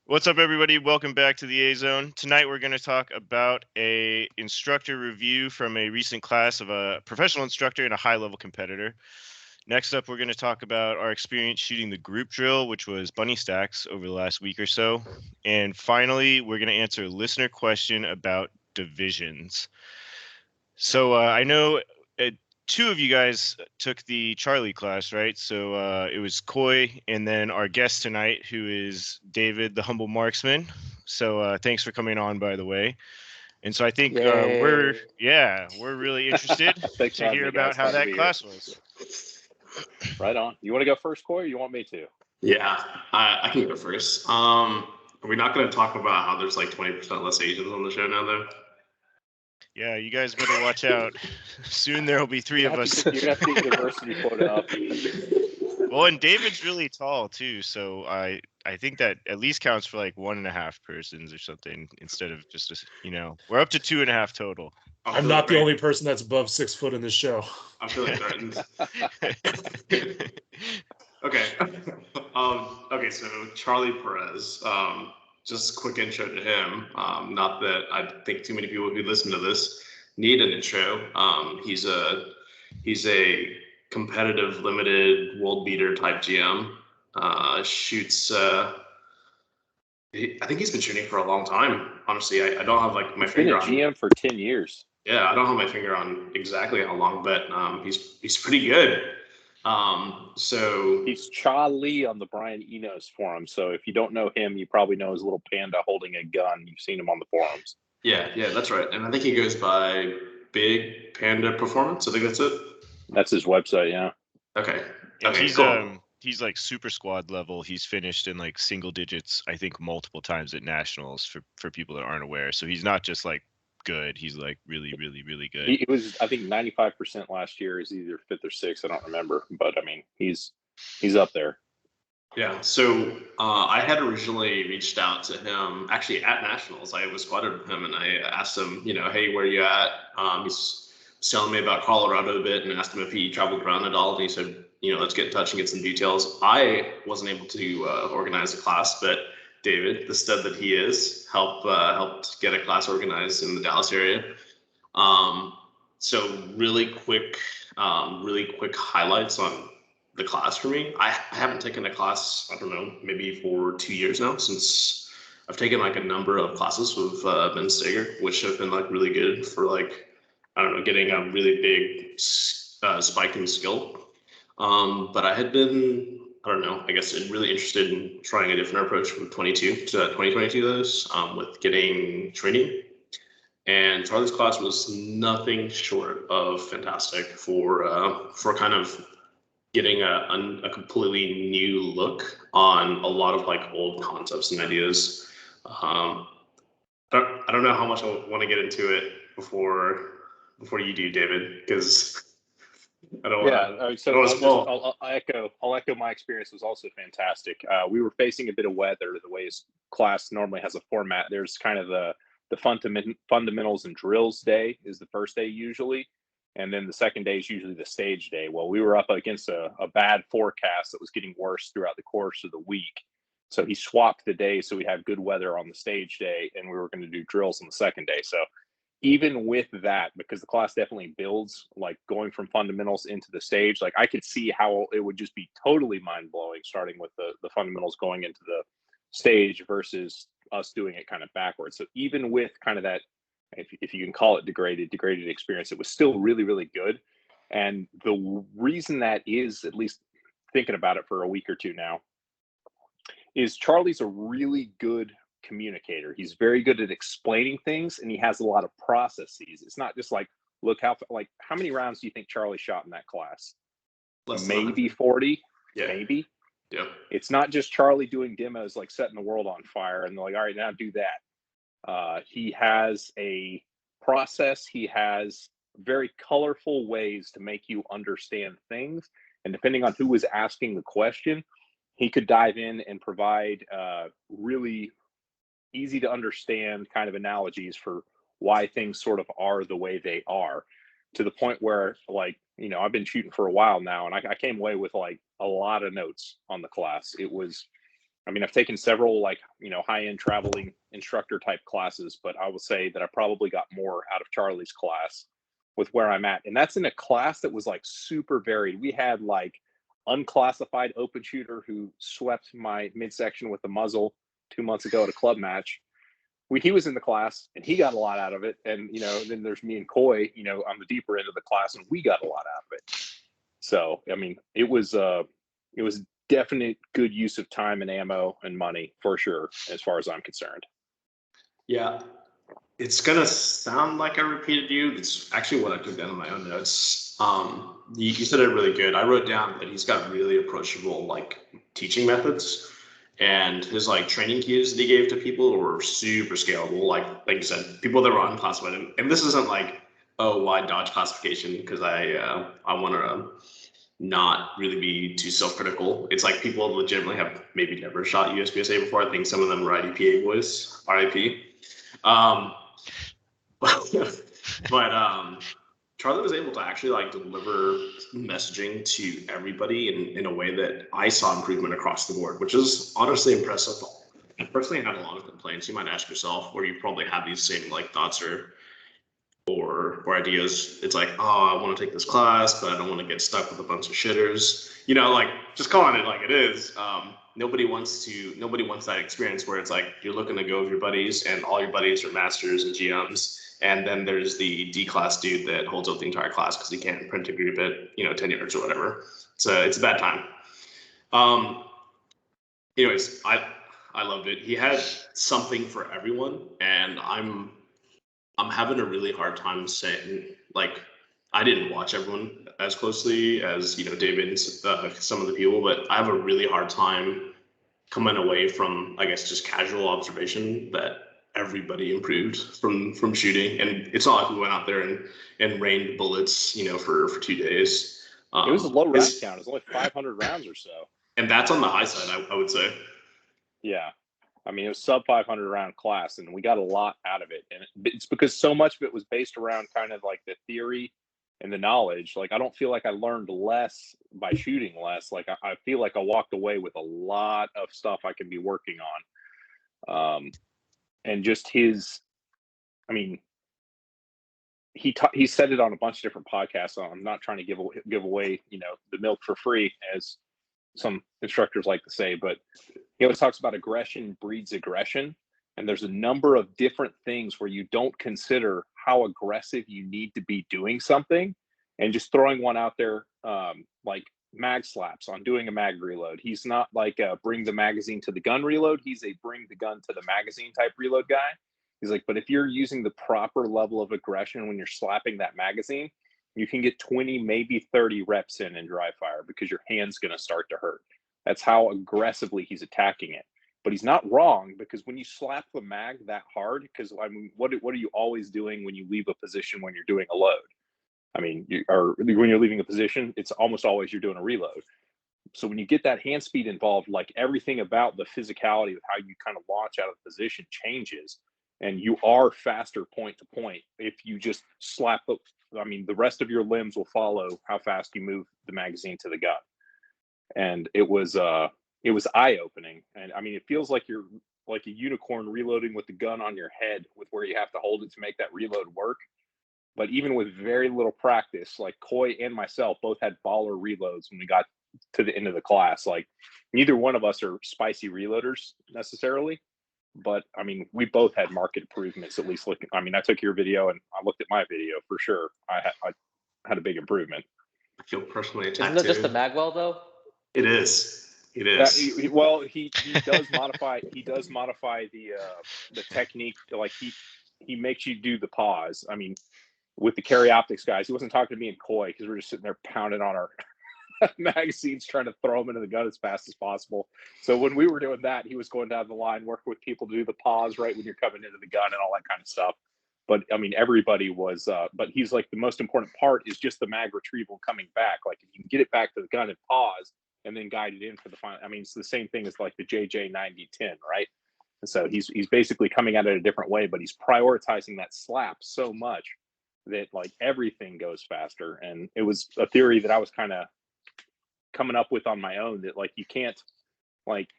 What's up, everybody? Welcome back to the A Zone. Tonight, we're going to talk about a instructor review from a recent class of a professional instructor and a high-level competitor. Next up, we're going to talk about our experience shooting the group drill, which was bunny stacks over the last week or so. And finally, we're going to answer a listener question about divisions. So I know two of you guys took the Charlie class, right? So it was Coy and then our guest tonight, who is David, the Humble Marksman. So thanks for coming on, by the way. And so I think we're really interested Thanks for to having hear me, about guys. how Glad to that be class here. was. Right on. You want to go first, Corey, or you want me to? Yeah, I can go first. Are we not going to talk about how there's like 20% less Asians on the show now, though? Yeah, you guys better watch out. Soon there will be three of us. You're going to have to get your diversity quota up. Well, and David's really tall, too. So I think that at least counts for like 1.5 persons or something instead of just, we're up to 2.5 total. I'm not the only person that's above 6 foot in this show. I'm feeling threatened. Okay. Okay, so Charlie Perez. Just a quick intro to him. Not that I think too many people who listen to this need an intro. He's a competitive, limited, world beater type GM. Shoots. I think he's been shooting for a long time. Honestly, I don't have like my finger on. He's been a GM for 10 years. Yeah, I don't have my finger on exactly how long, but he's pretty good. So he's Charlie on the Brian Enos forum. So if you don't know him, you probably know his little panda holding a gun. You've seen him on the forums. Yeah, that's right. And I think he goes by Big Panda Performance. I think that's it. That's his website. Yeah. Okay. He's cool. He's like super squad level. He's finished in like single digits, I think, multiple times at nationals for people that aren't aware. So he's not just like good. He's like really, really, really good. He was, I think, 95% last year. Is either 5th or 6th. I don't remember, but I mean, he's up there. Yeah. So I had originally reached out to him actually at nationals. I was squatted with him and I asked him, hey, where are you at? He's telling me about Colorado a bit and asked him if he traveled around at all. And he said, let's get in touch and get some details. I wasn't able to organize a class, but David, the stud that he is, helped get a class organized in the Dallas area. So really quick highlights on the class for me. I haven't taken a class, I don't know, maybe for 2 years now, since I've taken like a number of classes with Ben Steger, which have been like really good for like, I don't know, getting a really big spike in skill. But I had been, I don't know, I guess really interested in trying a different approach from 2022 those with getting training. And Charlie's class was nothing short of fantastic for kind of getting a completely new look on a lot of like old concepts and ideas. I don't know how much I want to get into it before you do, David, because I don't want to. I'll echo my experience was also fantastic. We were facing a bit of weather. The way his class normally has a format, there's kind of the fundamentals and drills day is the first day usually. And then the second day is usually the stage day. Well, we were up against a bad forecast that was getting worse throughout the course of the week. So he swapped the day so we'd have good weather on the stage day, and we were going to do drills on the second day. So even with that, because the class definitely builds, like going from fundamentals into the stage, like I could see how it would just be totally mind-blowing starting with the fundamentals going into the stage versus us doing it kind of backwards. So even with kind of that, if you can call it degraded experience, it was still really, really good. And the reason that is, at least thinking about it for a week or two now, is Charlie's a really good communicator. He's very good at explaining things, and he has a lot of processes. It's not just like, look how many rounds do you think Charlie shot in that class? Maybe 40, maybe. Yeah. It's not just Charlie doing demos like setting the world on fire and they're like, all right, now do that. He has a process. He has very colorful ways to make you understand things. And depending on who was asking the question, he could dive in and provide really easy to understand kind of analogies for why things sort of are the way they are, to the point where, like, I've been shooting for a while now, and I came away with like a lot of notes on the class. It was I mean, I've taken several like, high-end traveling instructor type classes, but I will say that I probably got more out of Charlie's class with where I'm at. And that's in a class that was like super varied. We had like unclassified open shooter who swept my midsection with the muzzle 2 months ago at a club match. He was in the class and he got a lot out of it. And, then there's me and Coy, on the deeper end of the class, and we got a lot out of it. So, I mean, it was definite good use of time and ammo and money for sure, as far as I'm concerned. Yeah. It's going to sound like I repeated you. It's actually what I took down in my own notes. You said it really good. I wrote down that he's got really approachable, like, teaching methods. And his, like, training cues that he gave to people were super scalable. Like you said, people that were unclassified. And this isn't like, oh, why dodge classification? Because I want to not really be too self-critical. It's like people legitimately have maybe never shot USPSA before. I think some of them were IDPA boys, RIP. But Charlie was able to actually like deliver messaging to everybody in a way that I saw improvement across the board, which is honestly impressive. I personally had a lot of complaints. You might ask yourself, or you probably have these same like thoughts or ideas. It's like, oh, I want to take this class, but I don't want to get stuck with a bunch of shitters. Like just calling it like it is. Nobody wants that experience where it's like you're looking to go with your buddies and all your buddies are masters and GMs. And then there's the D class dude that holds up the entire class because he can't print a group at 10 yards or whatever. So it's a bad time. Anyways, I loved it. He had something for everyone, and I'm having a really hard time saying, like, I didn't watch everyone as closely as David and some of the people, but I have a really hard time coming away from, I guess, just casual observation that everybody improved from shooting. And it's not like we went out there and rained bullets, for 2 days. It was a low round count. It was only 500 rounds or so. And that's on the high side, I would say. Yeah. I mean, it was sub 500 round class, and we got a lot out of it. And it's because so much of it was based around kind of like the theory and the knowledge. Like, I don't feel like I learned less by shooting less. Like, I feel like I walked away with a lot of stuff I can be working on. And just I mean, he said it on a bunch of different podcasts. So I'm not trying to give away, the milk for free, as some instructors like to say, but he always talks about aggression breeds aggression. And there's a number of different things where you don't consider how aggressive you need to be doing something. And just throwing one out there, like mag slaps on doing a mag reload. He's not like a bring the magazine to the gun reload. He's a bring the gun to the magazine type reload guy. He's like, but if you're using the proper level of aggression when you're slapping that magazine, you can get 20, maybe 30 reps in dry fire because your hand's going to start to hurt. That's how aggressively he's attacking it. But he's not wrong, because when you slap the mag that hard, because I mean, what are you always doing when you leave a position when you're doing a load? I mean, when you're leaving a position, it's almost always you're doing a reload. So when you get that hand speed involved, like everything about the physicality of how you kind of launch out of the position changes, and you are faster point to point. If you just slap the rest of your limbs will follow how fast you move the magazine to the gun. And it was eye-opening. And I mean, it feels like you're like a unicorn reloading with the gun on your head, with where you have to hold it to make that reload work. But even with very little practice, like Coy and myself both had baller reloads when we got to the end of the class. Like, neither one of us are spicy reloaders necessarily, but I mean, we both had market improvements. At least I took your video and I looked at my video for sure. I had a big improvement. I feel personally attacked. Isn't that just the magwell though? It is. It is. Well, he does modify. He does modify the technique. Like he makes you do the pause. I mean, with the carry optics guys, he wasn't talking to me and Coy because we were just sitting there pounding on our magazines, trying to throw them into the gun as fast as possible. So when we were doing that, he was going down the line, working with people to do the pause right when you're coming into the gun and all that kind of stuff. But I mean, everybody was. But he's like, the most important part is just the mag retrieval coming back. Like, if you can get it back to the gun and pause, and then guide it in for the final. I mean, it's the same thing as like the JJ 9010, right? And so he's basically coming at it a different way, but he's prioritizing that slap so much that like everything goes faster. And it was a theory that I was kind of coming up with on my own, that like you can't, like,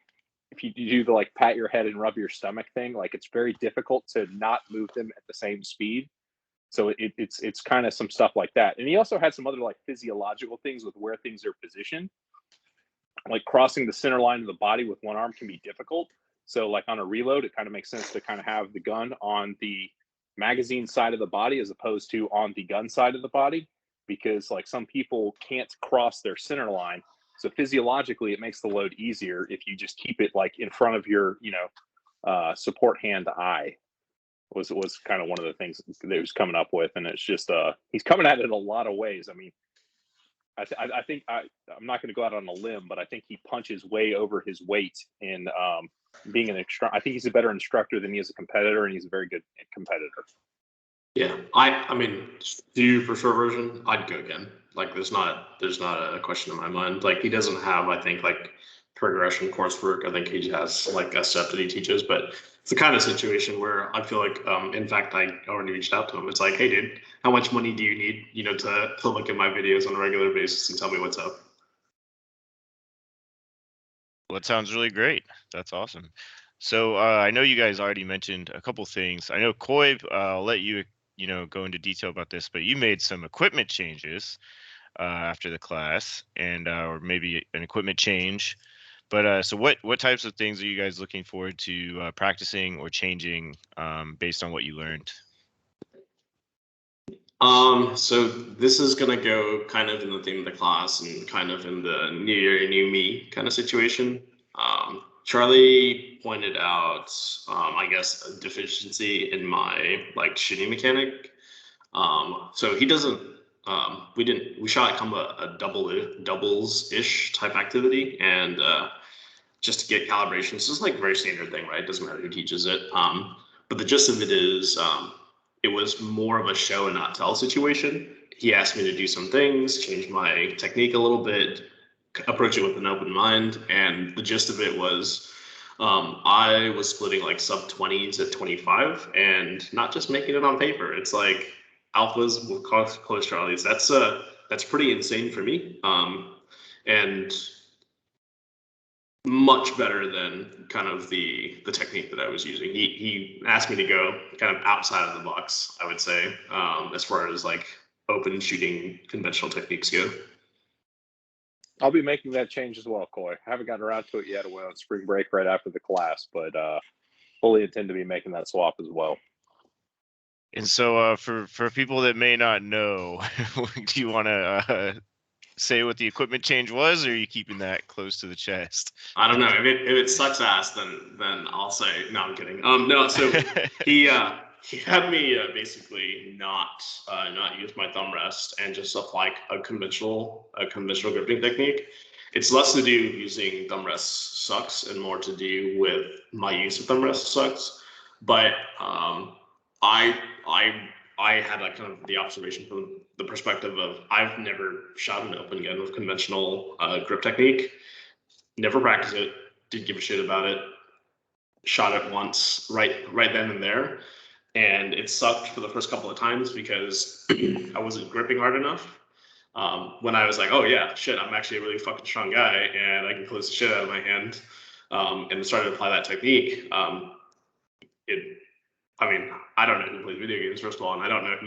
if you do the like pat your head and rub your stomach thing, like it's very difficult to not move them at the same speed. So it's kind of some stuff like that. And he also had some other like physiological things with where things are positioned. Like crossing the center line of the body with one arm can be difficult. So like on a reload, it kind of makes sense to kind of have the gun on the magazine side of the body as opposed to on the gun side of the body, because like some people can't cross their center line. So physiologically, it makes the load easier if you just keep it like in front of your, support hand eye. Was kind of one of the things that he was coming up with, and it's just he's coming at it in a lot of ways. I mean, I think I'm not going to go out on a limb, but I think he punches way over his weight in being an instructor. I think he's a better instructor than he is a competitor, and he's a very good competitor. Yeah, I mean, do for short version, I'd go again. Like, there's not a question in my mind. Like, he doesn't have, I think, like progression coursework. I think he has like a step that he teaches, but it's the kind of situation where I feel like, in fact, I already reached out to him. It's like, hey, dude, how much money do you need, to look at my videos on a regular basis and tell me what's up? Well, it sounds really great. That's awesome. So I know you guys already mentioned a couple things. I know Coy, I'll let you, go into detail about this, but you made some equipment changes after the class, and or maybe an equipment change. But so what types of things are you guys looking forward to practicing or changing based on what you learned? So this is gonna go kind of in the theme of the class and kind of in the new year, new me kind of situation. Charlie pointed out, I guess, a deficiency in my like shooting mechanic. So he doesn't. We shot kind of a doubles-ish type activity, and just to get calibration. This is like a very standard thing, right? It doesn't matter who teaches it. But the gist of it is, it was more of a show and not tell situation. He asked me to do some things, change my technique a little bit, approach it with an open mind. And the gist of it was, I was splitting like sub 20 to 25 and not just making it on paper. It's like alphas with close Charlies. That's pretty insane for me. And much better than kind of the technique that I was using. He asked me to go kind of outside of the box, I would say, as far as like open shooting conventional techniques go. I'll be making that change as well, Coy. I haven't gotten around to it yet. I went on spring break right after the class, but fully intend to be making that swap as well. And so for people that may not know, do you want to say what the equipment change was, or are you keeping that close to the chest? I don't know. If it sucks ass, then I'll say no. I'm kidding. No. So he had me basically not use my thumb rest and just apply a conventional gripping technique. It's less to do using thumb rest sucks and more to do with my use of thumb rest sucks. But I had like kind of the observation from the perspective of I've never shot an open gun with conventional grip technique. Never practiced it. Didn't give a shit about it. Shot it once, right then and there, and it sucked for the first couple of times because I wasn't gripping hard enough. When I was like, oh yeah, shit, I'm actually a really fucking strong guy, and I can close the shit out of my hand, and started to apply that technique. I mean, I don't know who plays video games, first of all, and I don't know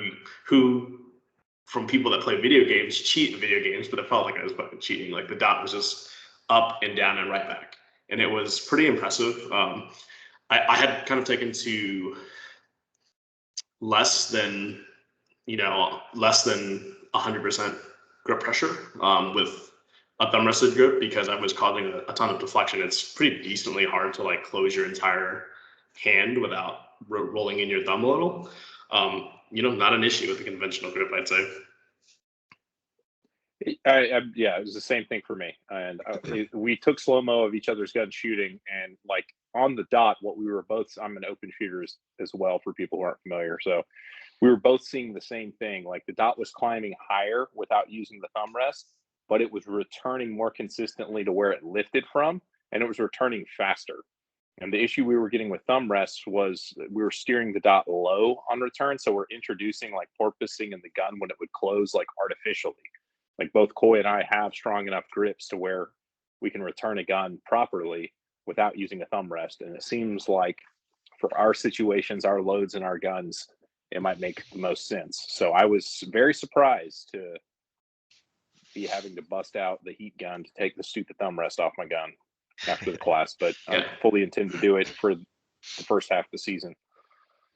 who from people that play video games cheat in video games, but it felt like I was fucking cheating. Like the dot was just up and down and right back, and it was pretty impressive. I had kind of taken to less than 100% grip pressure with a thumb rested grip because I was causing a ton of deflection. It's pretty decently hard to like close your entire hand without rolling in your thumb a little. Not an issue with the conventional grip, I'd say. Yeah, it was the same thing for me. And we took slow-mo of each other's gun shooting, and like on the dot, what we were both, I'm an open shooter as well for people who aren't familiar. So we were both seeing the same thing. Like the dot was climbing higher without using the thumb rest, but it was returning more consistently to where it lifted from, and it was returning faster. And the issue we were getting with thumb rests was we were steering the dot low on return. So we're introducing like porpoising in the gun when it would close like artificially. Like both Coy and I have strong enough grips to where we can return a gun properly, without using a thumb rest. And it seems like for our situations, our loads and our guns, it might make the most sense. So I was very surprised to be having to bust out the heat gun to take the stupid thumb rest off my gun after the class, but I fully intend to do it for the first half of the season.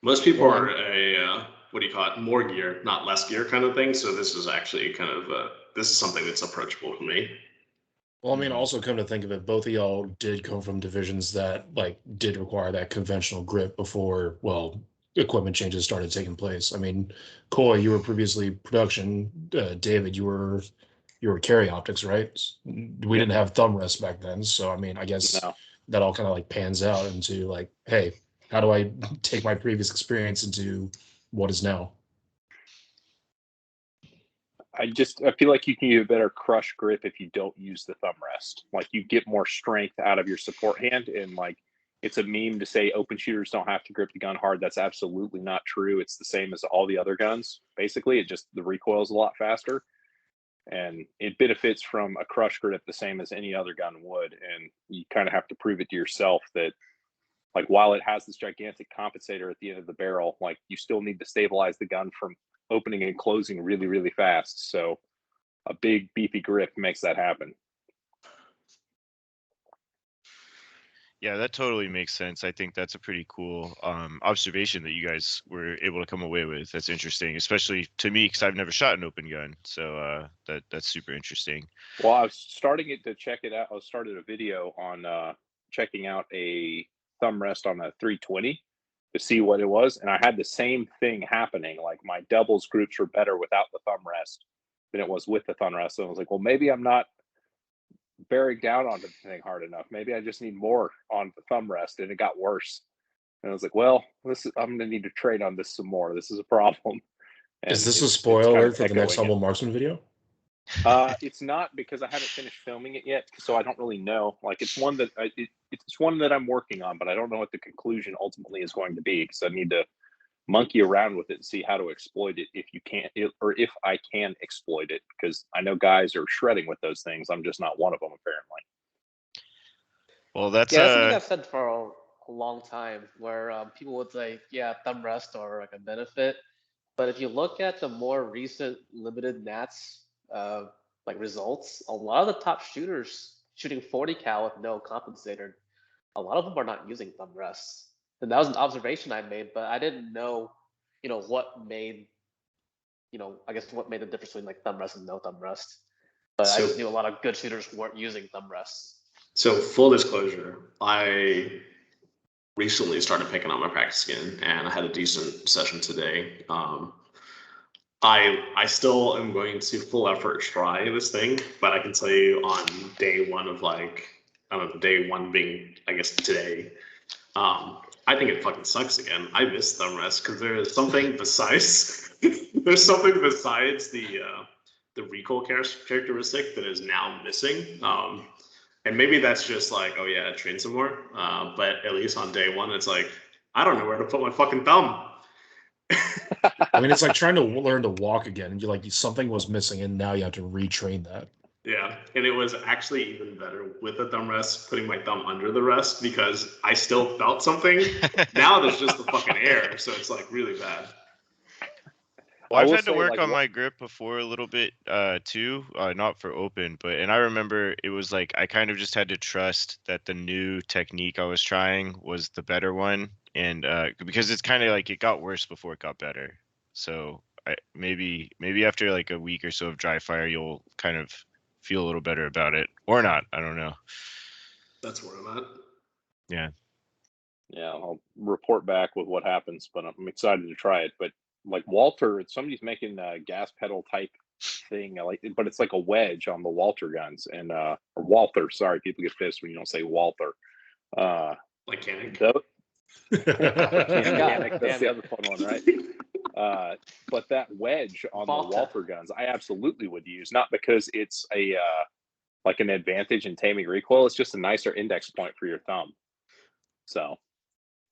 Most people are a what do you call it? More gear, not less gear kind of thing. So this is actually kind of this is something that's approachable for me. Well, I mean, also come to think of it, both of y'all did come from divisions that like did require that conventional grip before, well, equipment changes started taking place. I mean, Coy, you were previously production. David, you were carry optics, right? We didn't have thumb rests back then, so I mean, I guess that all kind of like pans out into like, hey, how do I take my previous experience into what is now? I feel like you can get a better crush grip if you don't use the thumb rest. Like you get more strength out of your support hand, and like it's a meme to say open shooters don't have to grip the gun hard. That's absolutely not true. It's the same as all the other guns. Basically, it just the recoil is a lot faster, and it benefits from a crush grip the same as any other gun would. And you kind of have to prove it to yourself that, like, while it has this gigantic compensator at the end of the barrel, like you still need to stabilize the gun from opening and closing really, really fast. So a big beefy grip makes that happen. Yeah, that totally makes sense. I think that's a pretty cool observation that you guys were able to come away with. That's interesting, especially to me because I've never shot an open gun. So that's super interesting. Well, I was starting to check it out. I started a video on checking out a thumb rest on a 320 to see what it was, and I had the same thing happening. Like my doubles groups were better without the thumb rest than it was with the thumb rest. So I was like, well, maybe I'm not bearing down on the thing hard enough. Maybe I just need more on the thumb rest, and it got worse. And I was like, well, I'm gonna need to trade on this some more. This is a problem. And is this a spoiler for the next Humble Marksman video? It's not, because I haven't finished filming it yet, so I don't really know. Like, it's one that it's one that I'm working on, but I don't know what the conclusion ultimately is going to be, because I need to monkey around with it and see how to exploit it if if I can exploit it, because I know guys are shredding with those things. I'm just not one of them, apparently. Well, that's something I've said for a long time, where people would say, yeah, thumb rest are like a benefit. But if you look at the more recent limited Nats like results, a lot of the top shooters shooting 40 cal with no compensator, a lot of them are not using thumb rests. And that was an observation I made, but I didn't know, what made, I guess what made the difference between like thumb rest and no thumb rest. But I just knew a lot of good shooters weren't using thumb rests. So full disclosure, I recently started picking up my practice again, and I had a decent session today. I still am going to full effort try this thing, but I can tell you on day one of day one being, I guess, today, I think it fucking sucks again. I miss thumb rest because there's something besides the recoil characteristic that is now missing. And maybe that's just like, oh yeah, train some more. But at least on day one, it's like, I don't know where to put my fucking thumb. I mean, it's like trying to learn to walk again, and you're like, something was missing, and now you have to retrain that. Yeah, and it was actually even better with the thumb rest, putting my thumb under the rest, because I still felt something. Now there's just the fucking air, so it's like really bad. Well, I've had to work on my grip before a little bit too, not for open, and I remember it was like I kind of just had to trust that the new technique I was trying was the better one, and because it's kind of like it got worse before it got better. So maybe after like a week or so of dry fire, you'll kind of feel a little better about it, or not. I don't know. That's where I'm at. Yeah. Yeah, I'll report back with what happens, but I'm excited to try it. But like Walter, somebody's making a gas pedal type thing, but it's like a wedge on the Walter guns, and or Walther. Sorry, people get pissed when you don't say Walther. Like Canik. Canik, that's the other fun one, right? But that wedge on the Walter guns, I absolutely would use, not because it's a like an advantage in taming recoil. It's just a nicer index point for your thumb. So.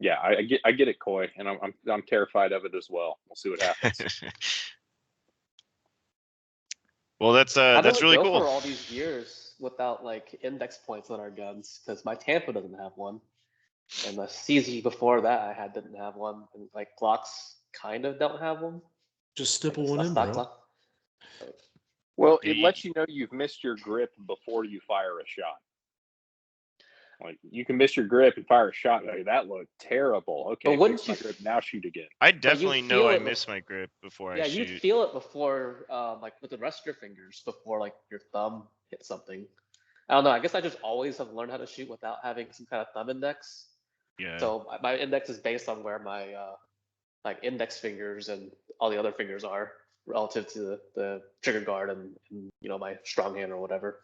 Yeah, I get it, Coy, and I'm terrified of it as well. We'll see what happens. Well, that's really cool. For all these years, without like index points on our guns because my Tampa doesn't have one, and the CZ before that I had didn't have one, and like Glocks kind of don't have one. Just Like, stipple one a in, stock bro. Glock. Well, Yeah, it lets you know you've missed your grip before you fire a shot. Like you can miss your grip and fire a shot. Like, that looked terrible. Okay, But wouldn't fix my you? grip. Now shoot again. I But you'd definitely know feel I it miss my grip before I Yeah, you'd shoot. feel it before, like with the rest of your fingers, before like your thumb hit something. I don't know. I guess I just always have learned how to shoot without having some kind of thumb index. Yeah. So my index is based on where my like index fingers and all the other fingers are relative to the trigger guard and my strong hand or whatever.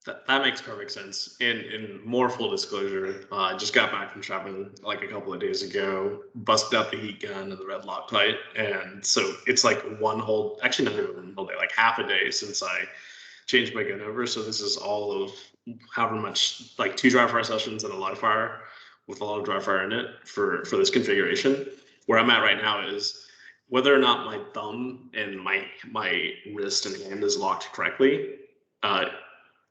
That makes perfect sense. In more full disclosure, I just got back from shopping like a couple of days ago, busted out the heat gun and the red Loctite. And so it's like actually not even one whole day, like half a day since I changed my gun over. So this is all of however much, like 2 dry fire sessions and a live fire with a lot of dry fire in it for this configuration. Where I'm at right now is whether or not my thumb and my wrist and hand is locked correctly.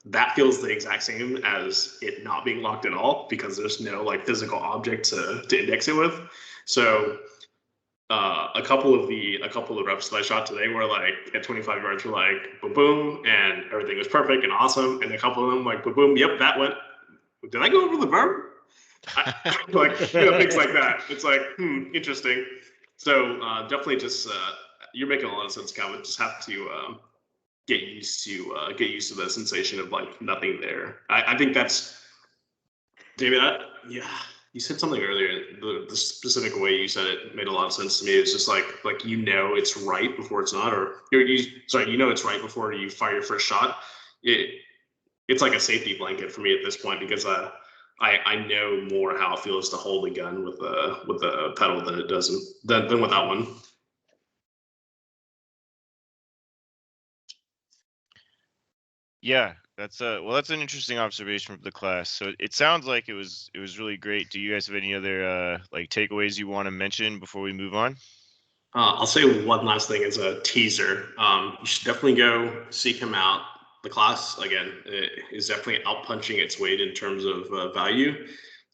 That feels the exact same as it not being locked at all because there's no like physical object to index it with. So a couple of reps that I shot today were like at 25 yards were like boom boom and everything was perfect and awesome, and a couple of them like boom boom, yep, that went. Did I go over the verb? Like things like that. It's like interesting. So definitely just you're making a lot of sense, Calvin. Just have to get used to the sensation of like nothing there. I think that's David. Yeah, you said something earlier. The specific way you said it made a lot of sense to me. It's just like it's right before it's not, or it's right before you fire your first shot. It's like a safety blanket for me at this point because I know more how it feels to hold a gun with a pedal than it doesn't than without one. Yeah, that's an interesting observation from the class. So it sounds like it was really great. Do you guys have any other like takeaways you want to mention before we move on? I'll say one last thing as a teaser. You should definitely go seek him out. The class again is definitely outpunching its weight in terms of value.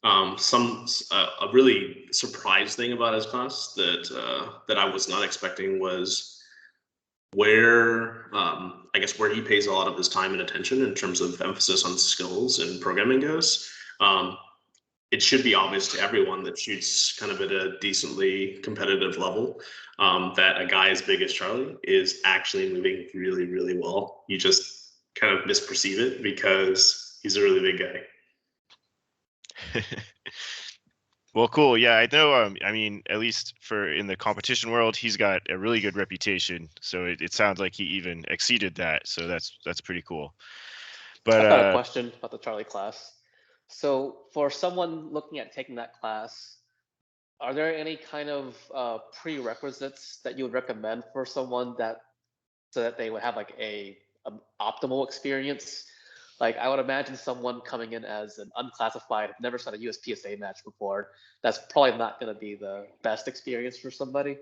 A really surprise thing about his class that I was not expecting was where where he pays a lot of his time and attention in terms of emphasis on skills and programming goes. It should be obvious to everyone that shoots kind of at a decently competitive level that a guy as big as Charlie is actually moving really, really well. You just kind of misperceive it because he's a really big guy. Well, cool. Yeah, I know. I mean, at least for in the competition world, he's got a really good reputation. So it sounds like he even exceeded that. So that's pretty cool. But I've got a question about the Charlie class. So for someone looking at taking that class, are there any kind of prerequisites that you would recommend for someone so that they would have like a optimal experience? Like I would imagine someone coming in as an unclassified, never shot a USPSA match before. That's probably not going to be the best experience for somebody.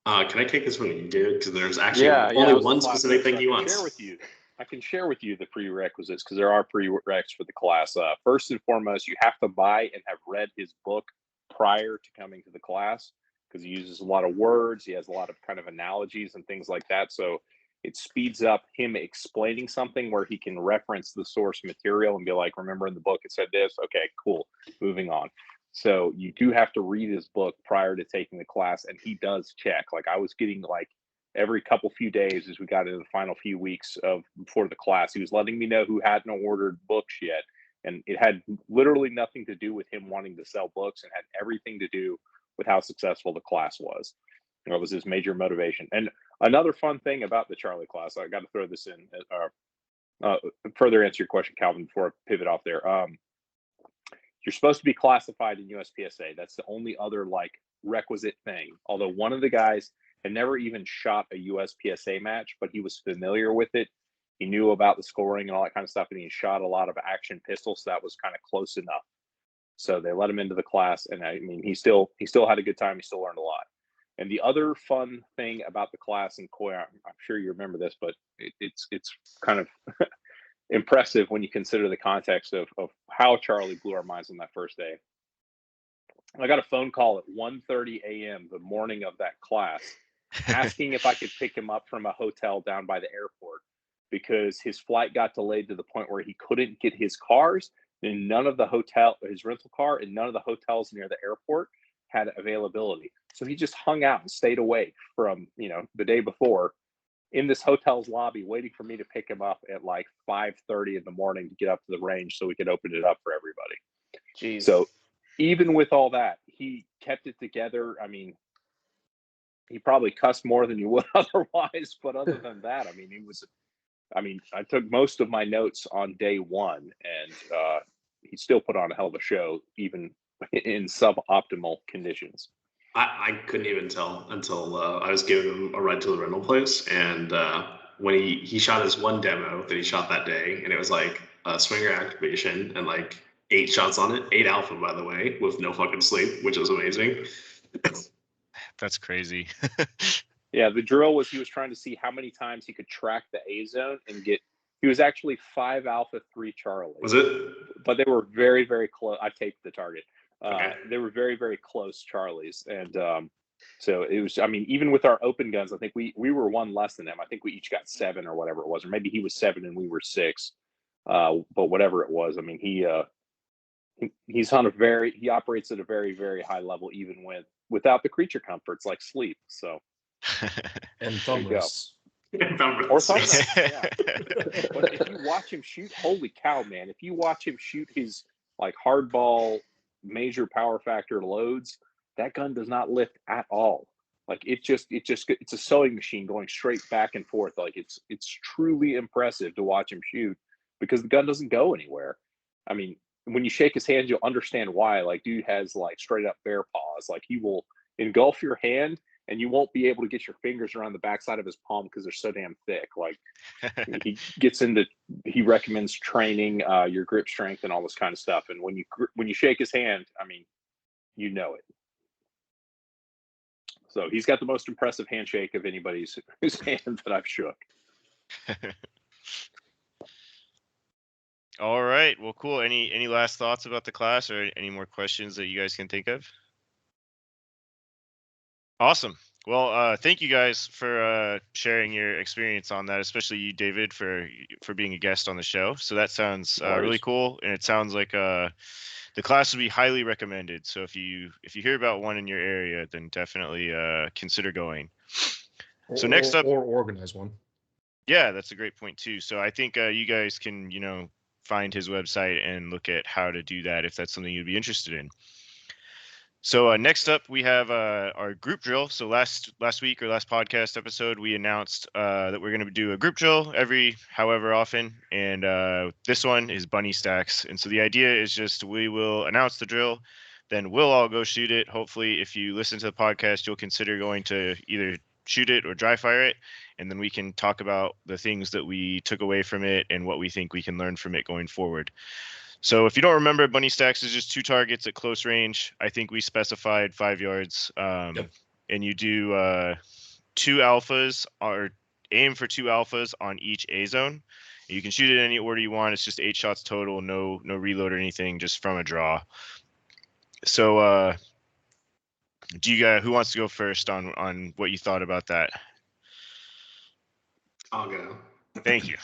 Can I take this one you did? Because there's actually I only was one the class specific thing I he can wants. share with you. I can share with you the prerequisites because there are prereqs for the class. First and foremost, you have to buy and have read his book prior to coming to the class because he uses a lot of words. He has a lot of kind of analogies and things like that. So it speeds up him explaining something where he can reference the source material and be like, remember in the book it said this? Okay, cool. Moving on. So you do have to read his book prior to taking the class, and he does check. Like I was getting like every few days as we got into the final few weeks before the class, he was letting me know who hadn't ordered books yet. And it had literally nothing to do with him wanting to sell books and had everything to do with how successful the class was. That was his major motivation. And another fun thing about the Charlie class, I got to throw this in, further answer your question, Calvin, before I pivot off there. You're supposed to be classified in USPSA. That's the only other like requisite thing. Although one of the guys had never even shot a USPSA match, but he was familiar with it. He knew about the scoring and all that kind of stuff, and he shot a lot of action pistols. So that was kind of close enough. So they let him into the class, and I mean, he still had a good time. He still learned a lot. And the other fun thing about the class, and Coy, I'm sure you remember this, but it's kind of impressive when you consider the context of how Charlie blew our minds on that first day. I got a phone call at 1:30 a.m. the morning of that class asking if I could pick him up from a hotel down by the airport because his flight got delayed to the point where he couldn't get his cars and his rental car and none of the hotels near the airport had availability. So he just hung out and stayed awake from, the day before in this hotel's lobby waiting for me to pick him up at like 5:30 in the morning to get up to the range so we could open it up for everybody. Jeez. So even with all that, he kept it together. I mean, he probably cussed more than you would otherwise, but other than that, I took most of my notes on day one, and he still put on a hell of a show, even in suboptimal conditions. I couldn't even tell until I was giving him a ride to the rental place, and when he shot his one demo that he shot that day, and it was like a swinger activation and like 8 shots on it, 8 alpha, by the way, with no fucking sleep, which was amazing. That's crazy. Yeah, the drill was he was trying to see how many times he could track the A zone and get. He was actually 5 alpha, 3 Charlie. Was it? But they were very, very close. I taped the target. Okay. They were very, very close Charlies, and so it was. I mean, even with our open guns, I think we were 1 less than them. I think we each got 7 or whatever it was, or maybe he was 7 and we were 6. But whatever it was, I mean, he's on he operates at a very, very high level, even without the creature comforts like sleep. So And thumb wrists. Or thumb wrists, yeah. But if you watch him shoot, holy cow, man! If you watch him shoot his like hardball major power factor loads, that gun does not lift at all. Like it's a sewing machine going straight back and forth. Like it's truly impressive to watch him shoot because the gun doesn't go anywhere. I mean, when you shake his hand, you'll understand why. Like, dude has like straight up bear paws. Like he will engulf your hand and you won't be able to get your fingers around the backside of his palm because they're so damn thick. Like he recommends training your grip strength and all this kind of stuff. And when you shake his hand, I mean, you know it. So he's got the most impressive handshake of anybody's whose hand that I've shook. All right. Well, cool. Any last thoughts about the class or any more questions that you guys can think of? Awesome. Well, thank you guys for sharing your experience on that, especially you, David, for being a guest on the show. So that sounds really cool, and it sounds like the class would be highly recommended. So if you hear about one in your area, then definitely consider going. So next up, or organize one. Yeah, that's a great point too. So I think you guys can find his website and look at how to do that if that's something you'd be interested in. So next up, we have our group drill. So last week or last podcast episode, we announced that we're going to do a group drill every however often. And this one is bunny stacks. And so the idea is just we will announce the drill, then we'll all go shoot it. Hopefully, if you listen to the podcast, you'll consider going to either shoot it or dry fire it. And then we can talk about the things that we took away from it and what we think we can learn from it going forward. So if you don't remember, bunny stacks is just 2 targets at close range. I think we specified 5 yards. Yep. And you do 2 alphas or aim for 2 alphas on each A zone. You can shoot it in any order you want. It's just 8 shots total, no reload or anything, just from a draw. So do you guys, who wants to go first on what you thought about that? I'll go. Thank you.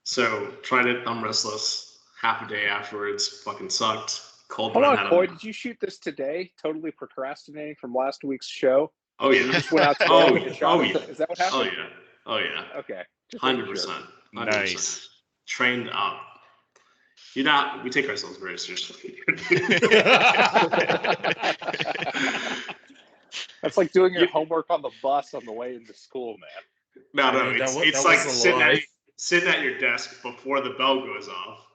So tried it. I'm restless. Half a day afterwards, fucking sucked. Cold. Hold on, Coy. Did you shoot this today? Totally procrastinating from last week's show. Oh yeah. You just went out today. Oh yeah. Is that what happened? Oh yeah. Okay. 100%. Nice. Trained up. We take ourselves very seriously. That's like doing your homework on the bus on the way into school, man. No, it's like sitting at your desk before the bell goes off.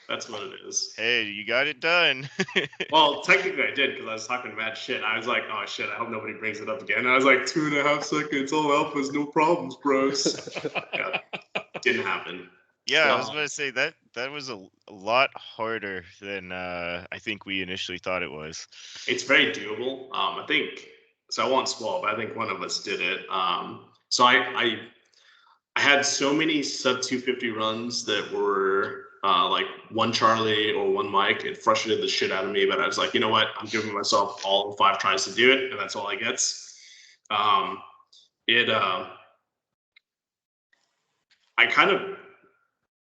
That's what it is. Hey, you got it done. Well, technically I did because I was talking mad shit. I was like, oh shit, I hope nobody brings it up again. I was like, 2.5 seconds, all alphas, no problems, bros. Yeah, didn't happen. Yeah, So, I was about to say that was a lot harder than I think we initially thought it was. It's very doable. I think so. I won't spoil, but I think one of us did it. So I I had so many sub 250 runs that were like one Charlie or one Mike. It frustrated the shit out of me, but I was like, you know what? I'm giving myself all 5 tries to do it, and that's all I get. I kind of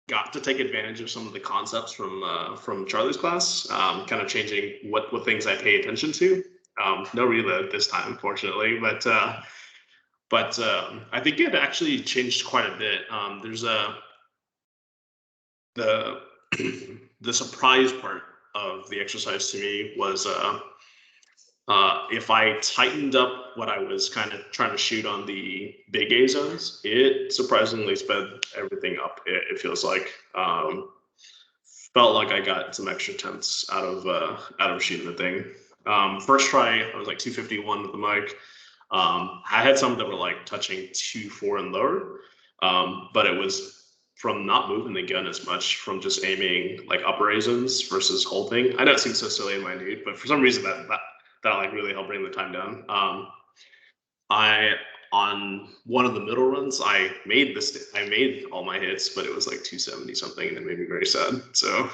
got to take advantage of some of the concepts from Charlie's class, kind of changing what things I pay attention to. No reload this time, unfortunately, but I think it actually changed quite a bit. There's the the surprise part of the exercise to me was if I tightened up what I was kind of trying to shoot on the big A zones, it surprisingly sped everything up. It feels like felt like I got some extra tenths out of shooting the thing. First try, I was like 251 with the mic. I had some that were like touching 2.4 and lower, but it was from not moving the gun as much, from just aiming like upper A zones versus holding. I know it seems so silly in my nude, but for some reason that like really helped bring the time down. I on one of the middle runs, I made all my hits, but it was like 270 something, and it made me very sad. So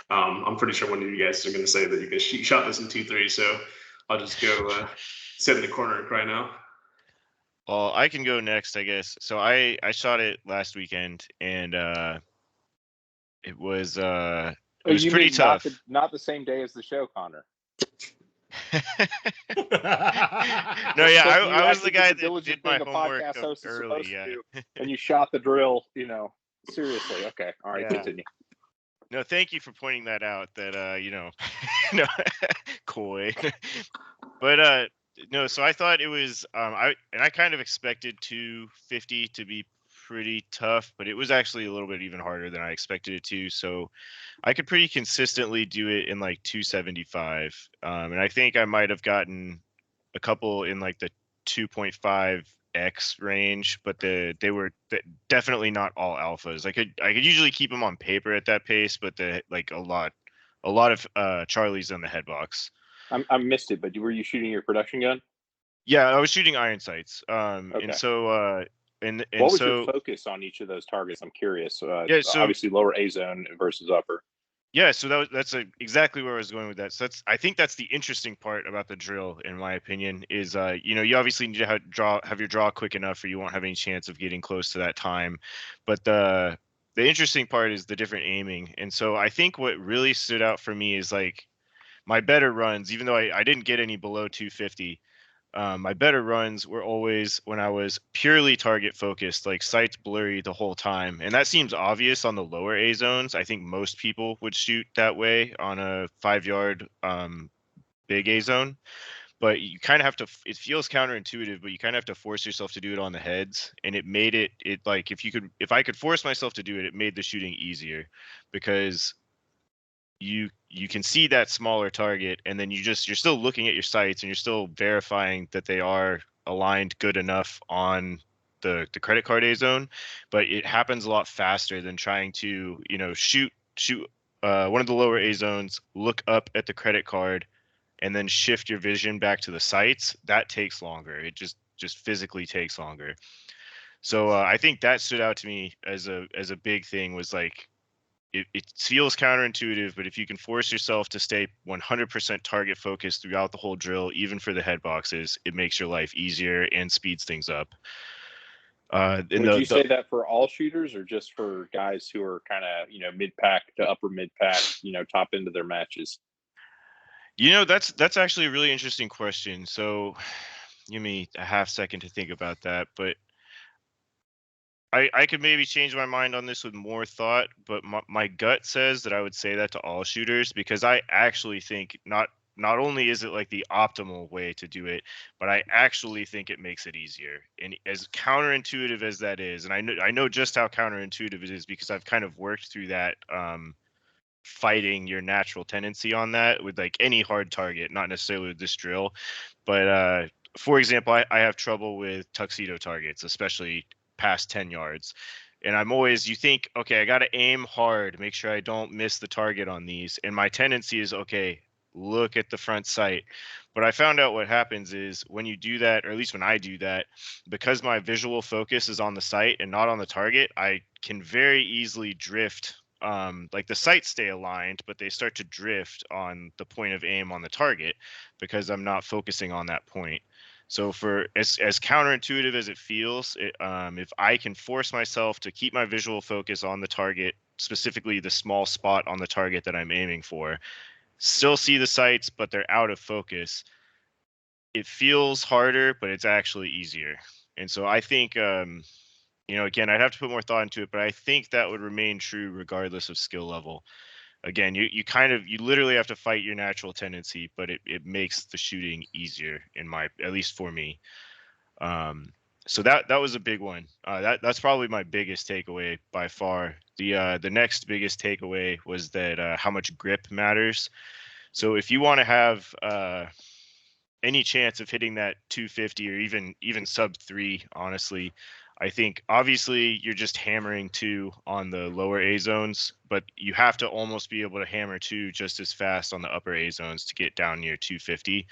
I'm pretty sure one of you guys are going to say that you guys shot this in 2.3. So I'll just go sit in the corner and cry now. Well, I can go next, I guess. So I shot it last weekend, and it was pretty tough. Not the same day as the show, Connor. No, yeah, I was the guy that did my homework early. Yeah, and you shot the drill. Seriously. Okay. All right. Yeah. Continue. No, thank you for pointing that out. That no, coy. But no, so I thought it was I kind of expected 250 to be pretty tough, but it was actually a little bit even harder than I expected it to. So I could pretty consistently do it in like 275, and I think I might have gotten a couple in like the 2.5x range, but they were definitely not all alphas. I could usually keep them on paper at that pace, but like a lot of Charlies on the headbox. I missed it, but were you shooting your production gun? Yeah, I was shooting iron sights. Okay. And so and what was so, your focus on each of those targets? I'm curious. Yeah, so obviously lower A zone versus upper. Yeah, so that's exactly where I was going with that. So I think that's the interesting part about the drill, in my opinion, is you obviously need to have your draw quick enough, or you won't have any chance of getting close to that time. But the interesting part is the different aiming, and so I think what really stood out for me is like my better runs, even though I didn't get any below 250. My better runs were always when I was purely target focused, like sights blurry the whole time. And that seems obvious on the lower A zones. I think most people would shoot that way on a 5-yard big A zone. But you kind of have to, it feels counterintuitive, but you kind of have to force yourself to do it on the heads. And it made it like, if I could force myself to do it, it made the shooting easier, because you can see that smaller target, and then you're still looking at your sights, and you're still verifying that they are aligned good enough on the credit card A zone. But it happens a lot faster than trying to shoot one of the lower A zones, look up at the credit card, and then shift your vision back to the sights. That takes longer. It just physically takes longer. So I think that stood out to me as a big thing, was like, it feels counterintuitive, but if you can force yourself to stay 100% target focused throughout the whole drill, even for the head boxes, it makes your life easier and speeds things up. Would you say that for all shooters, or just for guys who are kind of mid-pack to upper mid-pack, top into their matches? That's actually a really interesting question. So give me a half second to think about that, but I could maybe change my mind on this with more thought, but my gut says that I would say that to all shooters, because I actually think not only is it like the optimal way to do it, but I actually think it makes it easier. And as counterintuitive as that is, and I know just how counterintuitive it is, because I've kind of worked through that, fighting your natural tendency on that with like any hard target, not necessarily with this drill. But for example, I have trouble with tuxedo targets, especially past 10 yards. And you think, okay, I got to aim hard, make sure I don't miss the target on these. And my tendency is, okay, look at the front sight. But I found out what happens is when you do that, or at least when I do that, because my visual focus is on the sight and not on the target, I can very easily drift. Like the sights stay aligned, but they start to drift on the point of aim on the target because I'm not focusing on that point. So for as counterintuitive as it feels, if I can force myself to keep my visual focus on the target, specifically the small spot on the target that I'm aiming for, still see the sights, but they're out of focus, it feels harder, but it's actually easier. And so I think, again, I'd have to put more thought into it, but I think that would remain true regardless of skill level. Again, you literally have to fight your natural tendency, but it makes the shooting easier at least for me. So that was a big one. That's probably my biggest takeaway by far. The next biggest takeaway was that how much grip matters. So if you want to have any chance of hitting that 250 or even sub 3, honestly, I think obviously you're just hammering 2 on the lower A zones, but you have to almost be able to hammer 2 just as fast on the upper A zones to get down near 250.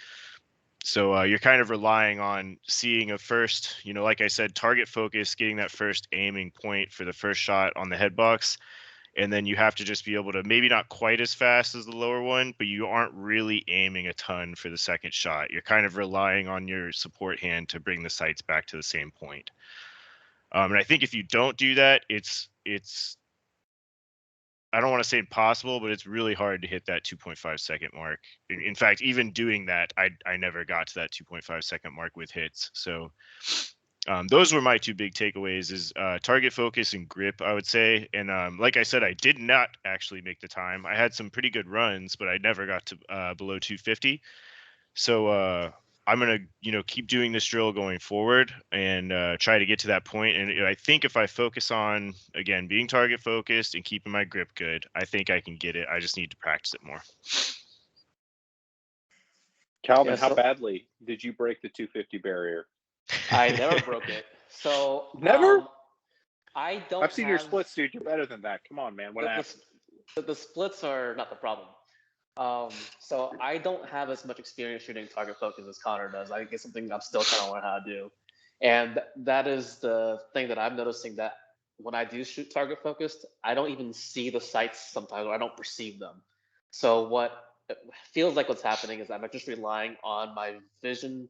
So you're kind of relying on seeing a first, like I said, target focus, getting that first aiming point for the first shot on the head box. And then you have to just be able to, maybe not quite as fast as the lower one, but you aren't really aiming a ton for the second shot. You're kind of relying on your support hand to bring the sights back to the same point. And I think if you don't do that, it's I don't want to say impossible, but it's really hard to hit that 2.5 second mark. In fact, even doing that, I never got to that 2.5 second mark with hits. So those were my two big takeaways: is target focus and grip, I would say. And like I said, I did not actually make the time. I had some pretty good runs, but I never got to below 250. So I'm gonna keep doing this drill going forward and try to get to that point. And I think if I focus on, again, being target focused and keeping my grip good, I think I can get it. I just need to practice it more. Calvin, Yeah, how badly did you break the 250 barrier? I never broke it. So Never? I don't. I've seen your splits, dude. You're better than that. Come on, man. What happened? The splits are not the problem. So I don't have as much experience shooting target focus as Connor does. I think it's something I'm still trying to learn how to do. And that is the thing that I'm noticing, that when I do shoot target focused, I don't even see the sights sometimes, or I don't perceive them. So what it feels like what's happening is I'm just relying on my vision,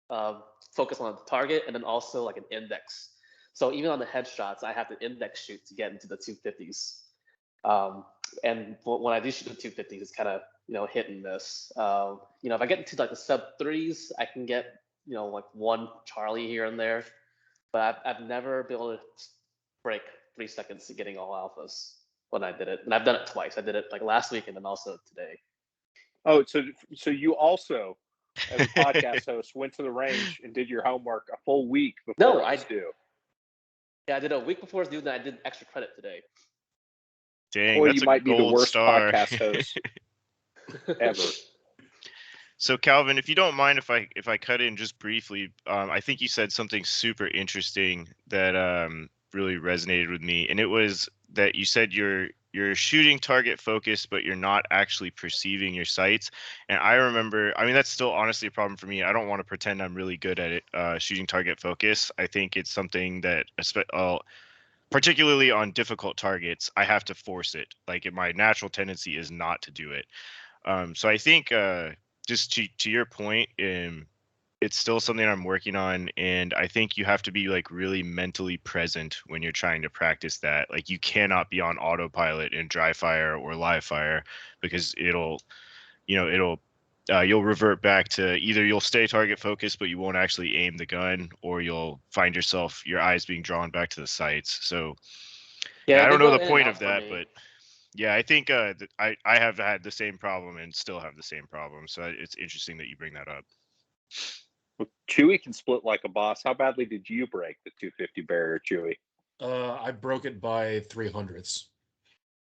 focus on the target, and then also like an index. So even on the headshots, I have to index shoot to get into the 250s. And when I do shoot the 250s, it's kind of hit and miss. If I get into like the sub 3s, I can get like one Charlie here and there, but I've never been able to break 3 seconds to getting all alphas when I did it, and I've done it twice. I did it like last week and then also today. Oh, so you also, as a podcast host, went to the range and did your homework a full week before it was due. Yeah, I did a week before it's due, then I did extra credit today. Dang, Boy, that's you might be the worst star. podcast host ever. So Calvin, if you don't mind, if I cut in just briefly, I think you said something super interesting that really resonated with me, and it was that you said you're shooting target focus, but you're not actually perceiving your sights. And I remember, I mean, that's still honestly a problem for me. I don't want to pretend I'm really good at it, shooting target focus. I think it's something that, particularly on difficult targets, I have to force it. Like my natural tendency is not to do it. So I think just to your point, it's still something I'm working on, and I think you have to be like really mentally present when you're trying to practice that. Like you cannot be on autopilot in dry fire or live fire, because you'll revert back to either you'll stay target focused but you won't actually aim the gun, or you'll find your eyes being drawn back to the sights. So yeah, I don't know the point of that, but yeah, I think I have had the same problem and still have the same problem. So it's interesting that you bring that up. Well, Chewy can split like a boss. How badly did you break the 250 barrier, Chewy? I broke it by 300ths.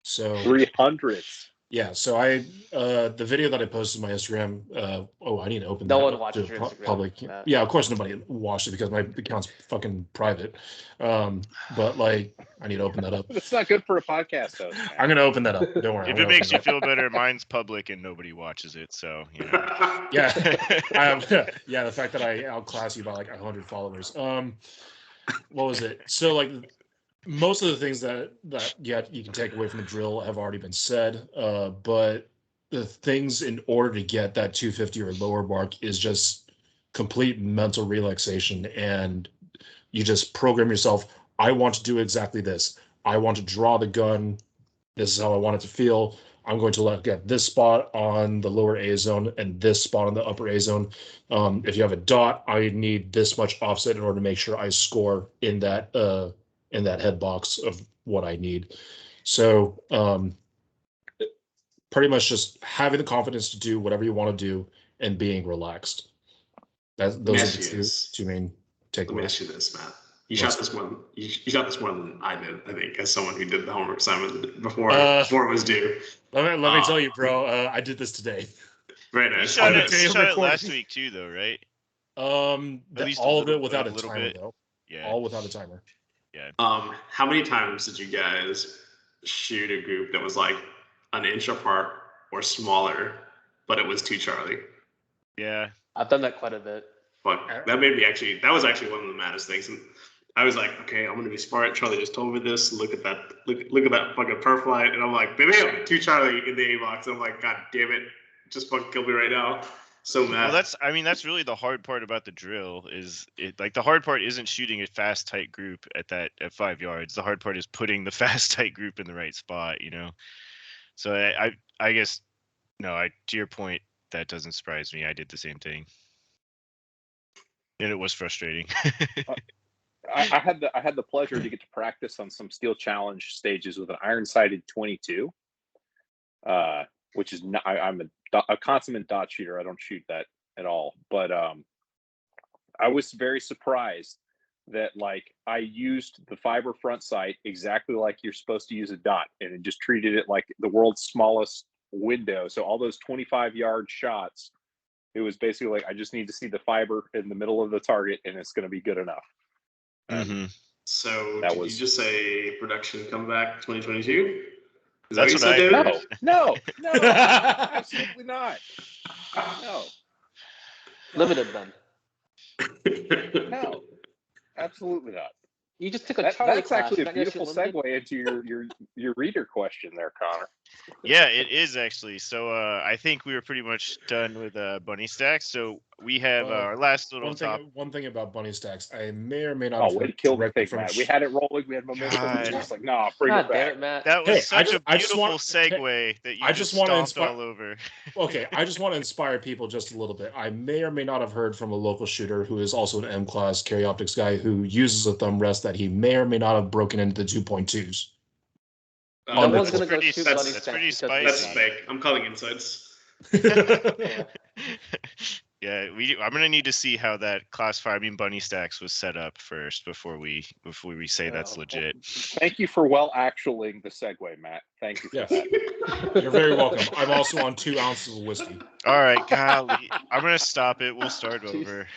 So 300ths. Yeah, so I the video that I posted on my Instagram. I need to open No that one up watched to your Instagram, public. Matt. Yeah, of course nobody watched it because my account's fucking private. But like, I need to open that up. That's not good for a podcast host, man. I'm gonna open that up. Don't worry. If I'm it gonna makes open you it feel better, mine's public and nobody watches it. So you know. up. Yeah, I have. Yeah, the fact that I outclass you by like 100 followers. What was it? So like most of the things that you can take away from the drill have already been said. But the things in order to get that 250 or lower mark is just complete mental relaxation, and you just program yourself. I want to do exactly this. I want to draw the gun. This is how I want it to feel. I'm going to look at this spot on the lower A zone and this spot on the upper A zone. If you have a dot, I need this much offset in order to make sure I score in that head box of what I need. So pretty much just having the confidence to do whatever you want to do and being relaxed. Those are the two main takeaways. Let me ask you this, Matt. You What's- shot this one. You shot this more than I did, I think, as someone who did the homework assignment before it was due. Let me tell you, bro. I did this today. Very You nice. shot Very it, nice. you shot it recording. last week too, though, right? At least All a of little- it without a a little timer, bit. though. Yeah. All without a timer. Yeah. How many times did you guys shoot a group that was like an inch apart or smaller, but it was two Charlie? Yeah. I've done that quite a bit. Fuck, that was actually one of the maddest things. And I was like, okay, I'm gonna be smart. Charlie just told me this. Look at that. Look at that fucking perf light. And I'm like, baby, two Charlie in the A box. I'm like, god damn it, just fucking kill me right now. So mad. Well, that's really the hard part about the drill is it like the hard part isn't shooting a fast tight group at 5 yards. The hard part is putting the fast tight group in the right spot, you know. So I guess no, to your point, that doesn't surprise me. I did the same thing. And it was frustrating. I had the pleasure to get to practice on some steel challenge stages with an iron sighted 22, which is not, I'm a consummate dot shooter. I don't shoot that at all, but I was very surprised that like I used the fiber front sight exactly like you're supposed to use a dot, and it just treated it like the world's smallest window. So all those 25-yard shots, it was basically like I just need to see the fiber in the middle of the target, and it's going to be good enough. Mm-hmm. So that did was- you just say production comeback 2022? Is That's that what I you said, heard. David? No, absolutely not. No, Limited then. no, absolutely not. You just took a Charlie That's class. actually You're a not gonna shoot beautiful limited? segue into your reader question there, Connor. Yeah, it is actually. So I think we were pretty much done with bunny stacks. So we have our last little top. One thing about bunny stacks, I may or may not Oh, have way to heard kill the directly thing, from Matt. We had it rolling. We had momentum. God. It's like, no, bring God it damn back. it, Matt. That was Hey, such a I just beautiful want- segue that you I just just wanna stomped all over. Okay, I just want to inspire people just a little bit. I may or may not have heard from a local shooter who is also an M-class carry optics guy who uses a thumb rest that he may or may not have broken into the 2.2s. No that's one's gonna go pretty- shoot that's- bunny that's stacks pretty because of That's spicy. that. fake. I'm calling insights. Yeah. Yeah, I'm gonna need to see how that classifier, bunny stacks was set up first before we say that's Oh. legit. Thank you for actualing the segue, Matt. Thank you for Yes. that. You're very welcome. I'm also on 2 ounces of whiskey. All right, golly, I'm gonna stop it. We'll start Jeez. over.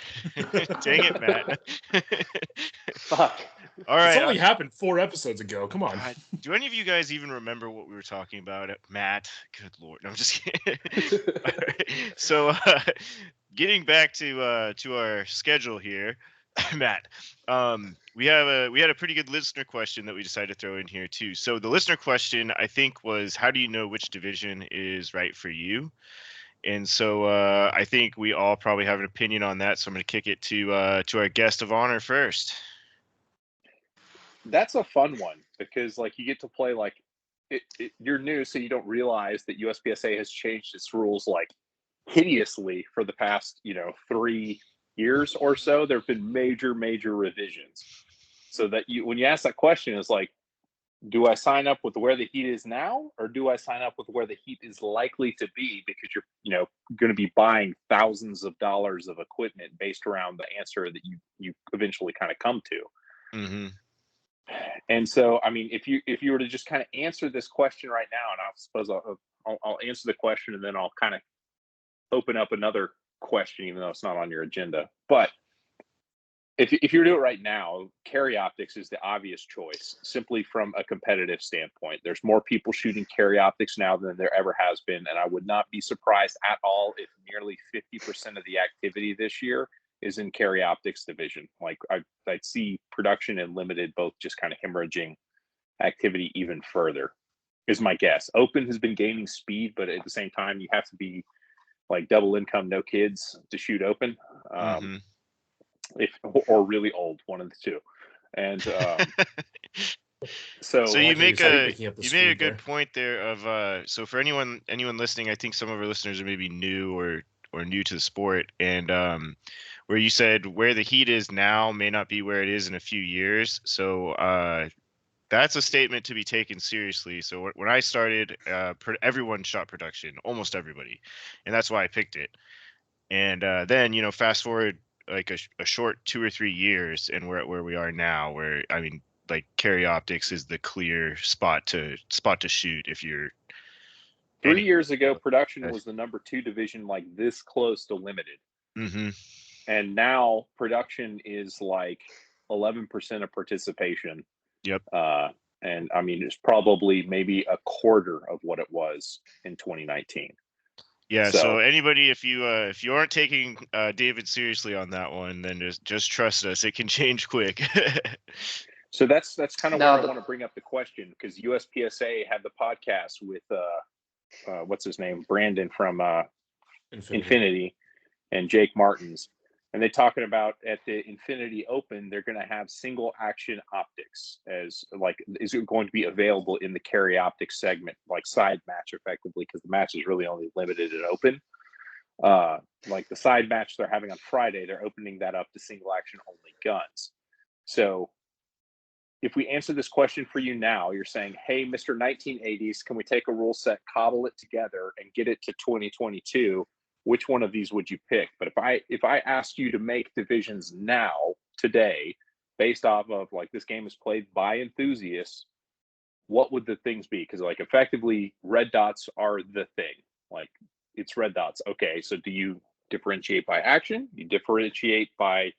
Dang it, Matt. Fuck. All It's right. only happened 4 episodes ago. Come on. God, do any of you guys even remember what we were talking about? Matt, good lord, no, I'm just kidding. All right, so, getting back to our schedule here, Matt, we had a pretty good listener question that we decided to throw in here too. So the listener question, I think, was how do you know which division is right for you? And so I think we all probably have an opinion on that. So I'm going to kick it to our guest of honor first. That's a fun one because like you get to play like you're new, so you don't realize that USPSA has changed its rules like hideously for the past 3 years or so. There have been major revisions, so that when you ask that question, it's like, do I sign up with where the heat is now, or do I sign up with where the heat is likely to be? Because you're going to be buying thousands of dollars of equipment based around the answer that you eventually kind of come to. Mm-hmm. And so, I mean, if you were to just kind of answer this question right now, and I suppose I'll answer the question, and then I'll kind of open up another question, even though it's not on your agenda. But if you were to do it right now, carry optics is the obvious choice, simply from a competitive standpoint. There's more people shooting carry optics now than there ever has been, and I would not be surprised at all if nearly 50% of the activity this year is in carry optics division. Like I'd see production and limited both just kind of hemorrhaging activity even further, is my guess. Open has been gaining speed, but at the same time, you have to be like double income, no kids to shoot open. Or really old, one of the two. And so you make a you good point there of so for anyone listening, I think some of our listeners are maybe new or new to the sport, and where you said where the heat is now may not be where it is in a few years. So that's a statement to be taken seriously. So when I started, everyone shot production, almost everybody, and that's why I picked it. And then, you know, fast forward like a short 2 or 3 years, and we're at where we are now, where I mean, like carry optics is the clear spot to shoot if you're. 3 years ago, production was the number 2 division, like this close to limited. And now production is like 11% of participation. Yep. And I mean, it's probably maybe a quarter of what it was in 2019. Yeah. So anybody, if you aren't taking David seriously on that one, then just trust us. It can change quick. So that's kind of where I want to bring up the question, because USPSA had the podcast with what's his name, Brandon from Infinity, and Jake Martins. And they're talking about at the Infinity Open, they're going to have single action optics is going to be available in the carry optics segment, like side match effectively, because the match is really only limited at open. Like the side match they're having on Friday, they're opening that up to single action only guns. So if we answer this question for you now, you're saying, hey, Mr. 1980s, can we take a rule set, cobble it together, and get it to 2022? Which one of these would you pick? But if I asked you to make divisions now, today, based off of like this game is played by enthusiasts, what would the things be? Because like effectively red dots are the thing. Like it's red dots. Okay, so do you differentiate by action? You differentiate by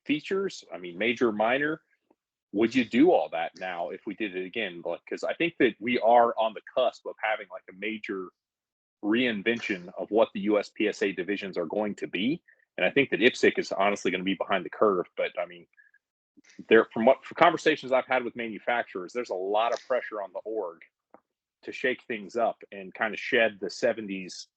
features? I mean, major, minor. Would you do all that now if we did it again? Because I think that we are on the cusp of having like a major reinvention of what the USPSA divisions are going to be, and I think that IPSC is honestly going to be behind the curve. But I mean, from conversations I've had with manufacturers, there's a lot of pressure on the org to shake things up and kind of shed the 70s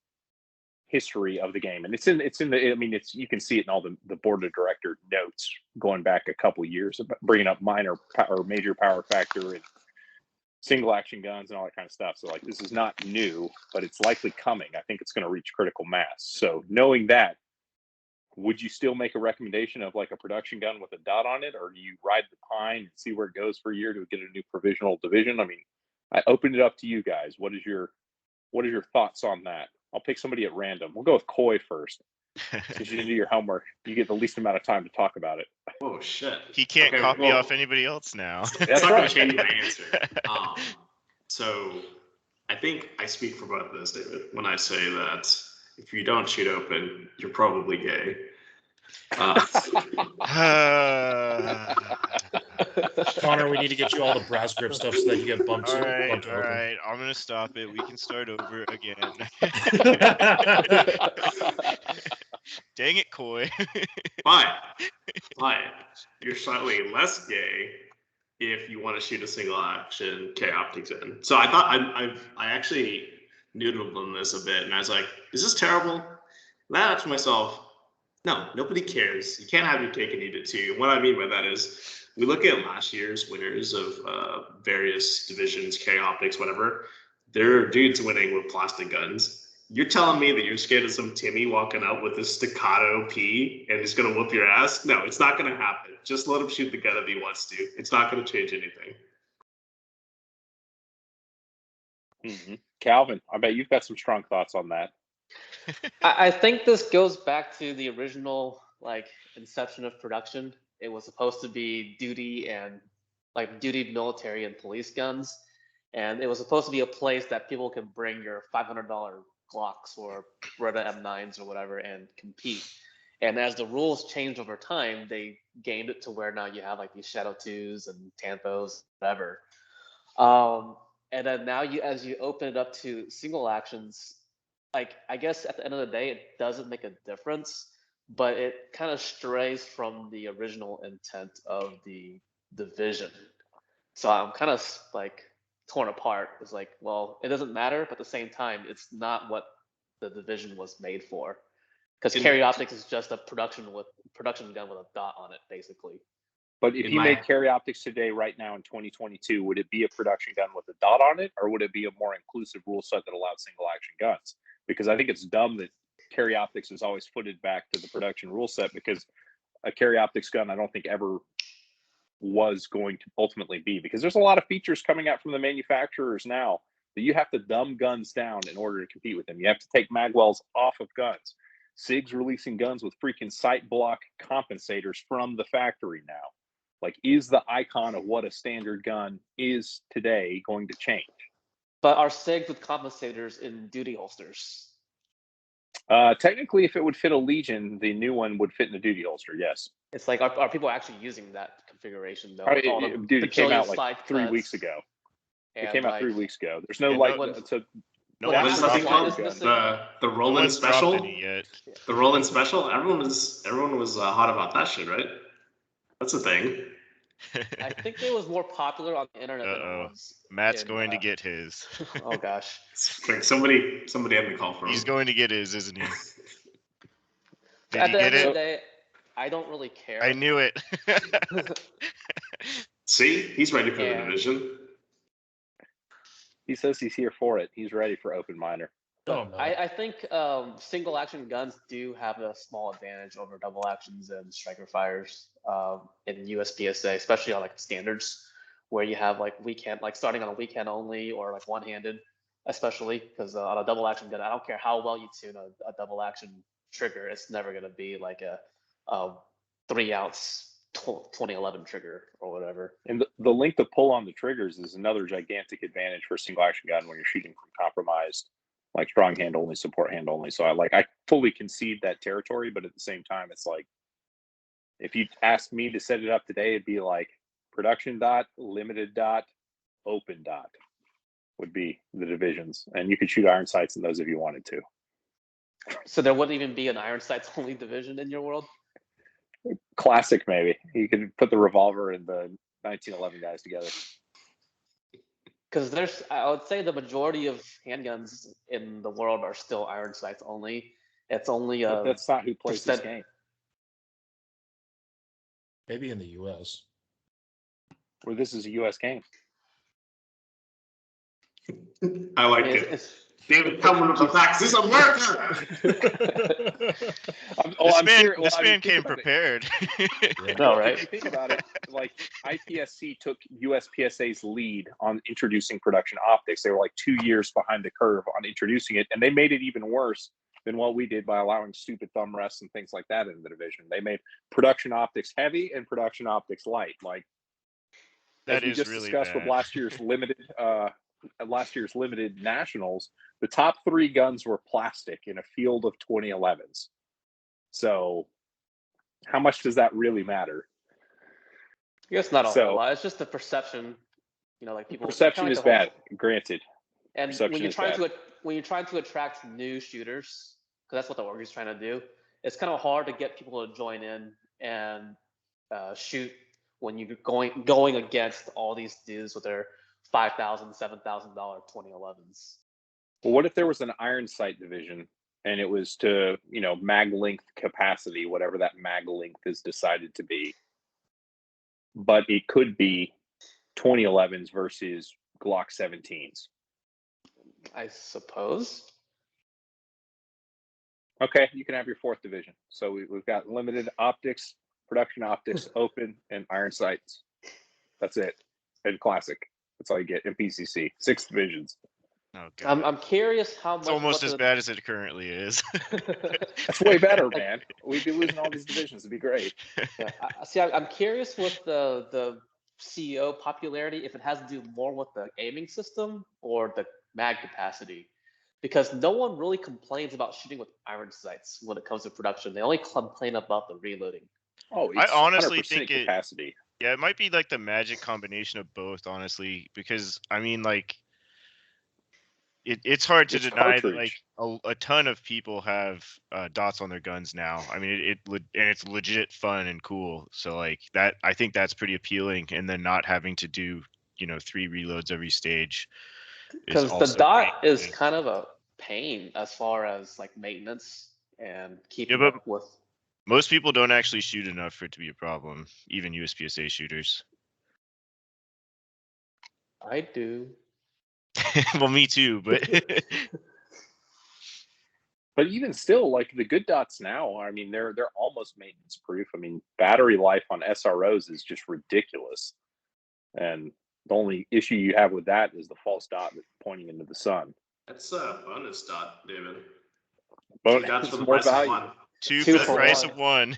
history of the game. And it's in the, I mean, you can see it in all the board of director notes going back a couple of years about bringing up minor or major power factor and single action guns and all that kind of stuff. So like, this is not new, but it's likely coming. I think it's going to reach critical mass. So knowing that, would you still make a recommendation of like a production gun with a dot on it, or do you ride the pine and see where it goes for a year to get a new provisional division? I mean, I opened it up to you guys. What is your thoughts on that? I'll pick somebody at random. We'll go with Coy first. Since you didn't do your homework, you get the least amount of time to talk about it. Oh shit! He can't copy off anybody else now. That's not going to change my answer. So I think I speak for both of us, David, when I say that if you don't shoot open, you're probably gay. Connor, we need to get you all the brass grip stuff so that you get bumped. All right, open. I'm gonna stop it. We can start over again. Dang it, Coy. Fine. You're slightly less gay if you want to shoot a single action K optics in. So I thought I actually noodled on this a bit, and I was like, is this terrible? And I thought to myself, no, nobody cares. You can't have your cake and eat it too. And what I mean by that is, we look at last year's winners of various divisions, K optics, whatever. There are dudes winning with plastic guns. You're telling me that you're scared of some Timmy walking out with a staccato P and he's going to whoop your ass? No, it's not going to happen. Just let him shoot the gun if he wants to. It's not going to change anything. Mm-hmm. Calvin, I bet you've got some strong thoughts on that. I think this goes back to the original like inception of production. It was supposed to be duty and like duty military and police guns, and it was supposed to be a place that people could bring your $500 Glocks or Beretta M9s or whatever and compete. And as the rules changed over time, they gamed it to where now you have like these Shadow 2s and Tanthos, whatever. And then now as you open it up to single actions, like I guess at the end of the day, it doesn't make a difference, but it kind of strays from the original intent of the division. So I'm kind of like torn apart. It's like, well, it doesn't matter, but at the same time, it's not what the division was made for. Because carry optics is just a production gun with a dot on it, basically. But if you made carry optics today, right now in 2022, would it be a production gun with a dot on it, or would it be a more inclusive rule set that allowed single action guns? Because I think it's dumb that carry optics is always footed back to the production rule set, because a carry optics gun I don't think ever was going to ultimately be, because there's a lot of features coming out from the manufacturers now that you have to dumb guns down in order to compete with them. You have to take magwells off of guns. SIG's releasing guns with freaking sight block compensators from the factory now. Like, is the icon of what a standard gun is today going to change? But are SIGs with compensators in duty holsters? Technically, if it would fit a Legion, the new one would fit in the duty holster, yes. It's like, are people actually using that configuration though? Dude, it came out like 3 weeks ago. It came out 3 weeks ago. There's no what's that called? The Roland special. The Roland special. Everyone was hot about that shit, right? That's a thing. I think it was more popular on the internet than it was. Matt's going to get his. Oh gosh. Like somebody had me call for him. He's going to get his, isn't he? At the end of the day, I don't really care. I knew it. See, he's ready for the division. He says he's here for it. He's ready for open minor. Oh, no. I think single action guns do have a small advantage over double actions and striker fires in USPSA, especially on like standards where you have like weekend, like starting on a weekend only or like one-handed, especially because on a double action gun, I don't care how well you tune a double action trigger, it's never going to be like a 3-ounce 2011 trigger or whatever. And the length of pull on the triggers is another gigantic advantage for a single action gun when you're shooting from compromised, like strong hand only, support hand only. So I fully concede that territory, but at the same time, it's like, if you asked me to set it up today, it'd be like production dot, limited dot, open dot would be the divisions. And you could shoot iron sights in those if you wanted to. So there wouldn't even be an iron sights only division in your world? Classic, maybe. You could put the revolver and the 1911 guys together. Because I would say the majority of handguns in the world are still iron sights only. It's only that's not who plays this game. Maybe in the U.S. Where this is a U.S. game. I like it. David, coming with the facts. This is America. This man came prepared. No, right? If you think about it, like IPSC took USPSA's lead on introducing production optics. They were like 2 years behind the curve on introducing it, and they made it even worse than what we did by allowing stupid thumb rests and things like that in the division. They made production optics heavy and production optics light. Like that as we just really discussed bad. with last year's limited nationals, the top 3 guns were plastic in a field of 2011s. So how much does that really matter? I guess not a whole lot. It's just the perception, like people. Perception is bad, granted. And when you're trying to attract new shooters, because that's what the org is trying to do, it's kind of hard to get people to join in and shoot when you're going against all these dudes with their $5,000, $7,000 2011s. Well, what if there was an iron sight division and it was to, mag length capacity, whatever that mag length is decided to be, but it could be 2011s versus Glock 17s? I suppose. Okay, you can have your 4th division. So we've got limited optics, production optics, open, and iron sights. That's it. And classic. That's all you get in PCC. 6 divisions. Oh, God. I'm curious how much. It's almost as bad as it currently is. That's way better, man. We'd be losing all these divisions. It'd be great. Yeah, I'm curious with the CEO popularity if it has to do more with the aiming system or the mag capacity. Because no one really complains about shooting with iron sights when it comes to production. They only complain about the reloading. Oh, I it's honestly 100% think capacity. Yeah, it might be like the magic combination of both, honestly, because I mean, like, it's hard to It's deny that like cartridge. a ton of people have dots on their guns now. I mean, and it's legit fun and cool. So like that, I think that's pretty appealing. And then not having to do 3 reloads every stage is Because the also pretty dot is appealing. kind of a pain as far as like maintenance and Yeah, keeping but up with. most people don't actually shoot enough for it to be a problem, even USPSA shooters. I do. Well, me too, but But even still, like the good dots now, I mean, they're almost maintenance proof. I mean, battery life on SROs is just ridiculous, and the only issue you have with that is the false dot that's pointing into the sun. That's a bonus dot, David. But Two dots it's for the more price of value. one. 2 Two for the for price one. of 1.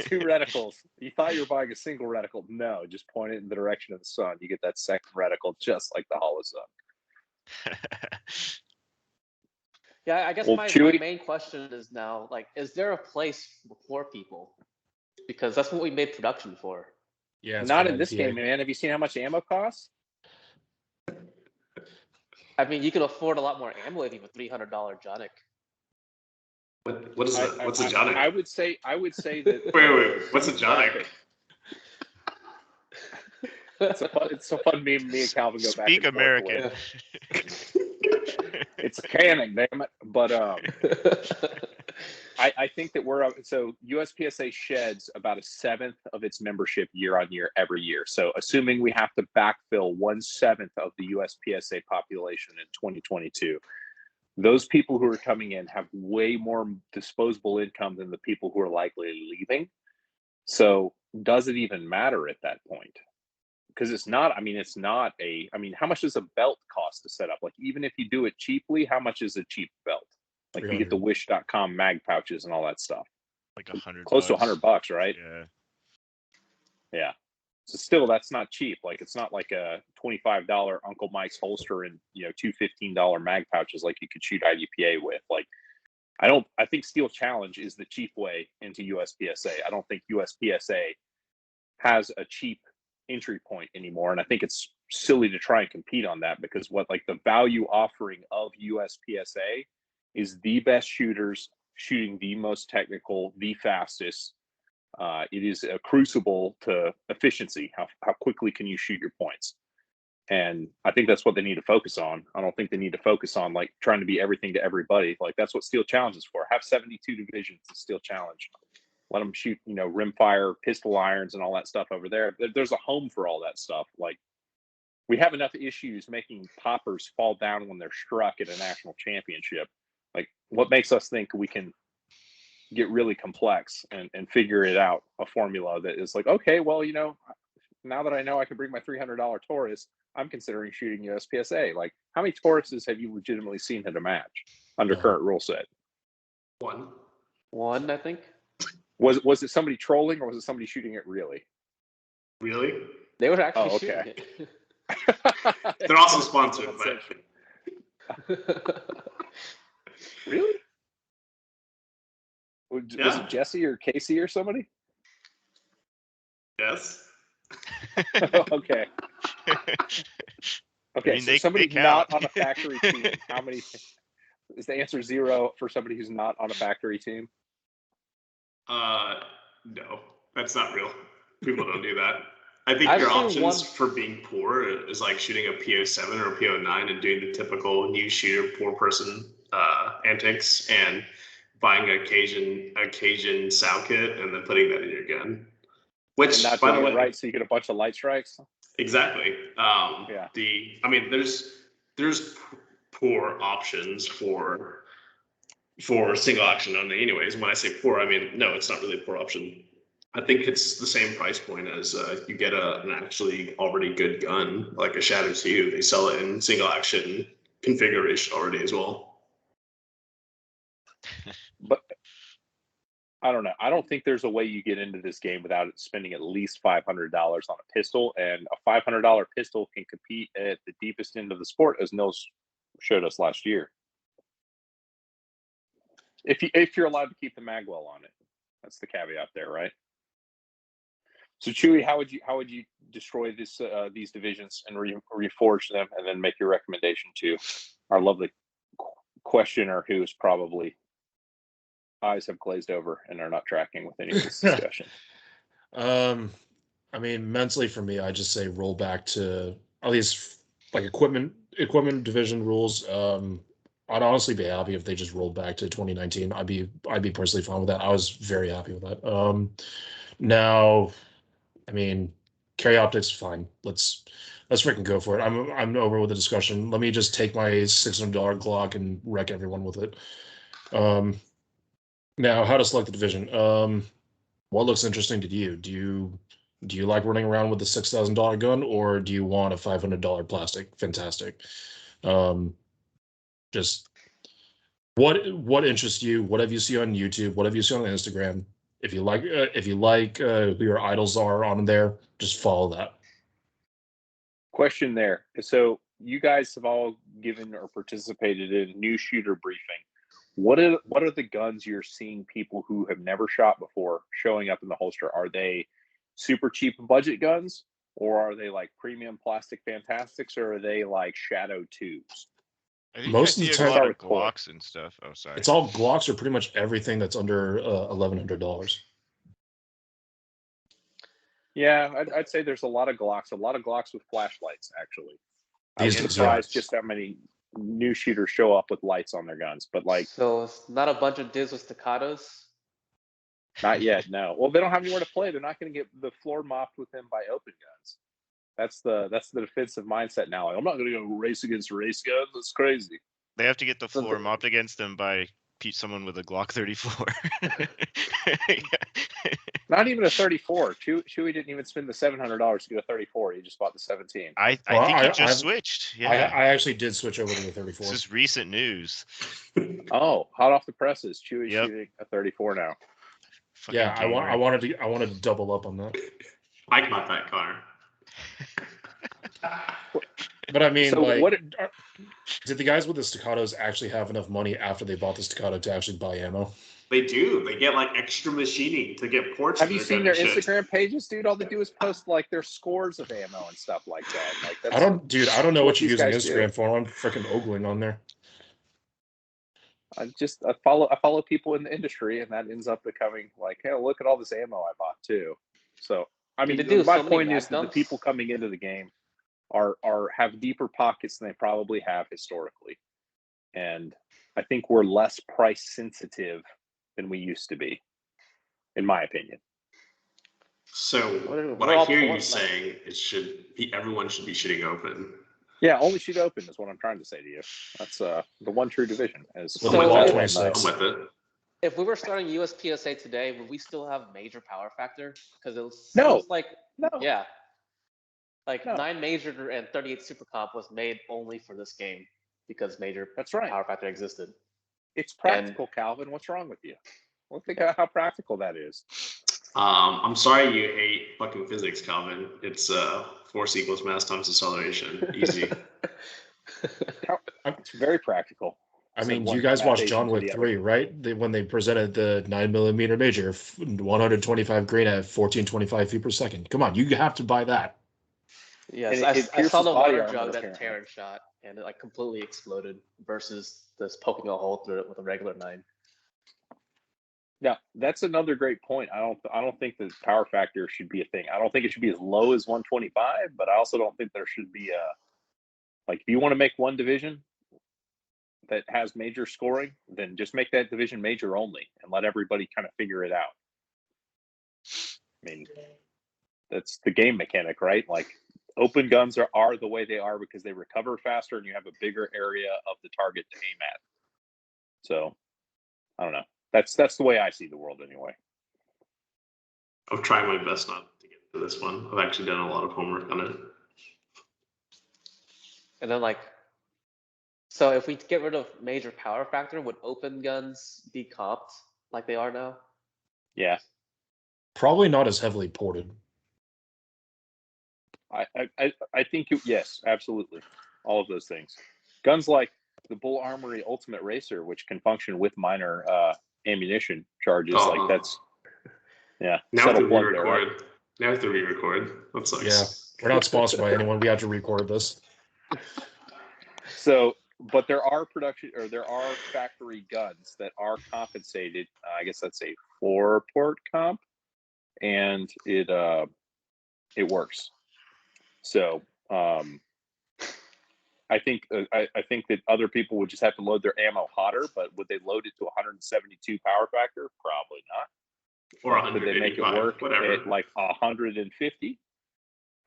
2 reticles. You thought you were buying a single reticle. No, just point it in the direction of the sun. You get that second reticle just like the hollow sun. Yeah, I guess Well, my Chewy, main question is now, like, is there a place for poor people? Because that's what we made production for. Yeah, it's not for in this NPA. game, man. Have you seen how much ammo costs? I mean, you can afford a lot more ammo if you have a $300 Jonic. What is that? What's a Jonic? I would say that. Wait. What's a Jonic? It's so fun. Me and Calvin go back. Speak and forth American. with. It's canon, damn it. But I think that we're so USPSA sheds about 1/7 of its membership year on year every year. So assuming we have to backfill 1/7 of the USPSA population in 2022, those people who are coming in have way more disposable income than the people who are likely leaving. So does it even matter at that point? Because it's not, I mean, how much does a belt cost to set up? Like, even if you do it cheaply, how much is a cheap belt? Like, you get the wish.com mag pouches and all that stuff. Like $100. Close to $100, right? Yeah. Yeah. So still, that's not cheap. Like, it's not like a $25 Uncle Mike's holster and, two $15 mag pouches like you could shoot IDPA with. Like, I think Steel Challenge is the cheap way into USPSA. I don't think USPSA has a cheap entry point anymore, and I think it's silly to try and compete on that, because the value offering of USPSA is the best shooters shooting the most technical, the fastest. It is a crucible to efficiency. How quickly can you shoot your points? And I think that's what they need to focus on. I don't think they need to focus on like trying to be everything to everybody. Like, that's what Steel Challenge is for. Have 72 divisions of Steel Challenge. Let them shoot, rimfire, pistol irons, and all that stuff over there. There's a home for all that stuff. Like, we have enough issues making poppers fall down when they're struck at a national championship. Like, what makes us think we can get really complex and figure it out, a formula that is like, okay, well, now that I know I can bring my $300 Taurus, I'm considering shooting USPSA. Like, how many Tauruses have you legitimately seen at a match under current rule set? One, I think. Was it somebody trolling, or was it somebody shooting it really? Really? They were actually shooting it. They're also sponsored, but really? Was it Jesse or Casey or somebody? Yes. Okay. Okay, I mean, so somebody they not on a factory team, how many? Is the answer 0 for somebody who's not on a factory team? No, that's not real. People don't do that. I think I've your seen options for being poor is like shooting a PO7 or a PO9 and doing the typical new shooter poor person antics and buying a Cajun sow kit and then putting that in your gun. Which, and not by doing the it way, right, so you get a bunch of light strikes. exactly. Yeah. There's poor options for single action only. Anyways, when I say poor, I mean no, it's not really a poor option. I think it's the same price point as you get an actually already good gun like a Shadow 2. They sell it in single action configuration already as well. But I don't know. I don't think there's a way you get into this game without spending at least $500 on a pistol, and a $500 pistol can compete at the deepest end of the sport, as Nils showed us last year. If you're allowed to keep the magwell on it, that's the caveat there, right? So Chewy, how would you destroy these divisions and reforge them, and then make your recommendation to our lovely questioner, who's probably eyes have glazed over and are not tracking with any of this discussion? I mean, mentally for me, I just say roll back to at least like equipment division rules. I'd honestly be happy if they just rolled back to 2019. I'd be personally fine with that. I was very happy with that. Now, I mean, carry optics, fine. Let's freaking go for it. I'm over with the discussion. Let me just take my $600 Glock and wreck everyone with it. Now, how to select the division? What looks interesting to you? Do you like running around with a $6,000 gun, or do you want a $500 plastic? Fantastic. Just what interests you? What have you seen on YouTube? What have you seen on Instagram? If you like who your idols are on there, just follow that. Question there. So you guys have all given or participated in new shooter briefing. What are the guns you're seeing people who have never shot before showing up in the holster? Are they super cheap budget guns, or are they like premium plastic fantastics, or are they like Shadow 2s? I think Most I of see the a time- lot of Glocks and stuff. Oh, sorry. It's all Glocks or pretty much everything that's under $1,100. Yeah, I'd say there's a lot of Glocks with flashlights, actually. I was These days, surprised yeah. just how many new shooters show up with lights on their guns, but like, So it's not a bunch of dudes with staccatos. not yet, no. Well, they don't have anywhere to play. They're not going to get the floor mopped with them by open guns. That's the defensive mindset now. Like, I'm not going to go race against race guns. That's crazy. They have to get the So floor the- mopped against them by someone with a Glock 34. Not even a 34. Chewy didn't even spend the $700 to get a 34. He just bought the 17. I Well, think he I've- just switched. Yeah, I actually did switch over to the 34. this is recent news. Oh, hot off the presses. Chewy's Yep. shooting a 34 now. Fucking Yeah, I gamer. wanted to double up on that. I got that, Connor. But I mean, So like, what- did the guys with the staccatos actually have enough money after they bought the staccato to actually buy ammo? They do. They get like extra machining to get ports. Have in you seen their gun and shit. Instagram pages, dude? All they do is post like their scores of ammo and stuff like that. Like that's I don't know what what you're these using guys do. Instagram for. I'm freaking ogling on there. I follow people in the industry, and that ends up becoming like, hey, look at all this ammo I bought too. So I Dude, mean, they do my so many point mag is that the dumps. people coming into the game are have deeper pockets than they probably have historically, and I think we're less price sensitive than we used to be, in my opinion. So We're what all I hear you pulling, like- saying is everyone should be shooting open. Yeah, only shoot open is what I'm trying to say to you. That's the one true division. As With the as Glock everyone 26. knows. I'm with it. If we were starting USPSA today, would we still have major power factor? Because it was No. like No, yeah, like No. 9 major and 38 super comp was made only for this game because major that's right. power factor existed. It's practical, Calvin. What's wrong with you? Well, think about how practical that is. I'm sorry you hate fucking physics, Calvin. It's force equals mass times acceleration. Easy. It's very practical. I Said mean, one you guys math watched agent John to Wick the other. 3, right? When they presented the 9mm major, 125 grain at 1425 feet per second. Come on, you have to buy that. Yes, And I it saw pierces the body water armor, jug that apparently. Terran shot, and it like completely exploded versus this poking a hole through it with a regular 9. Yeah, that's another great point. I don't think that power factor should be a thing. I don't think it should be as low as 125, but I also don't think there should be a like if you want to make one division that has major scoring, then just make that division major only and let everybody kind of figure it out. I mean, that's the game mechanic, right? Like open guns are the way they are because they recover faster and you have a bigger area of the target to aim at. So I don't know. That's the way I see the world anyway. I'm trying my best not to get into this one. I've actually done a lot of homework on it. And then like, so if we get rid of major power factor, would open guns be comped like they are now? Yeah. Probably not as heavily ported. I think yes, absolutely, all of those things. Guns like the Bull Armory Ultimate Racer, which can function with minor ammunition charges, like that's now subtle to plug re-record. there, right? Now to re-record. That sucks. Yeah, we're not sponsored by anyone. We have to record this. So, but there are factory guns that are compensated. I guess that's a 4-port comp, and it works. So I think that other people would just have to load their ammo hotter, but would they load it to 172 power factor? Probably not. Or Could they make it 185, work whatever. at like 150?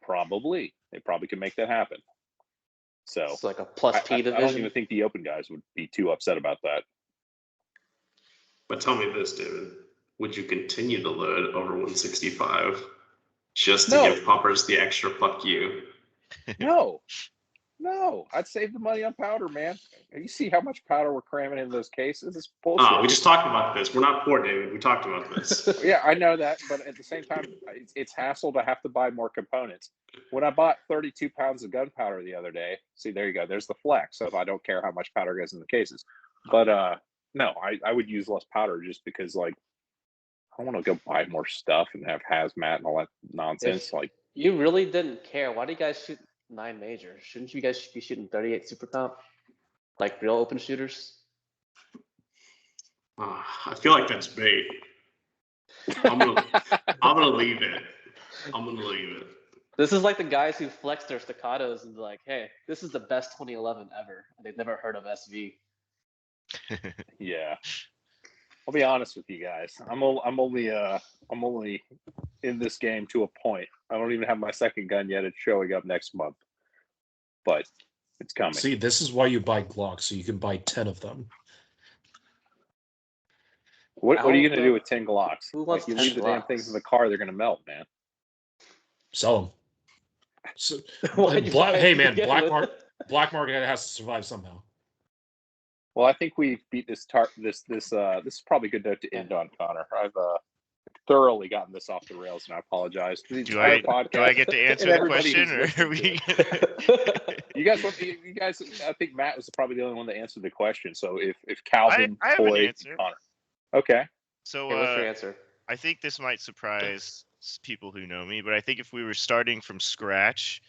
Probably. They probably can make that happen. So It's like a plus P I division. don't even think the open guys would be too upset about that. But tell me this, David. Would you continue to load over 165 just to give poppers the extra fuck you? No, I'd save the money on powder, man. You see how much powder we're cramming in those cases? It's bullshit. We just talked about this. We're not poor, David. We talked about this. Yeah, I know that, but at the same time, it's hassle to have to buy more components. When I bought 32 pounds of gunpowder the other day, see, there you go. There's the flex. So I don't care how much powder goes in the cases. But no, I would use less powder just because, like, I don't want to go buy more stuff and have hazmat and all that nonsense. If like, you really didn't care, why do you guys shoot 9 major? Shouldn't you guys be shooting 38 super comp, like real open shooters? I feel like that's bait. I'm gonna leave it. I'm gonna leave it. This is like the guys who flex their staccatos and be like, "Hey, this is the best 2011 ever," and they've never heard of SV. Yeah, I'll be honest with you guys. I'm only in this game to a point. I don't even have my second gun yet. It's showing up next month, but it's coming. See, this is why you buy Glocks, so you can buy 10 of them. What are you going to do with 10 Glocks? Who wants you 10 leave the damn Glocks? things in the car, they're going to melt, man. Sell them. So, hey, man, black market has to survive somehow. Well, I think we've beat this this is probably a good note to end on, Connor. I've thoroughly gotten this off the rails, and I apologize. Do I get to answer the question, or are we? You guys. I think Matt was probably the only one that answered the question. So if Calvin, I have an answer. Connor, okay. So what's your answer? I think this might surprise people who know me, but I think if we were starting from scratch,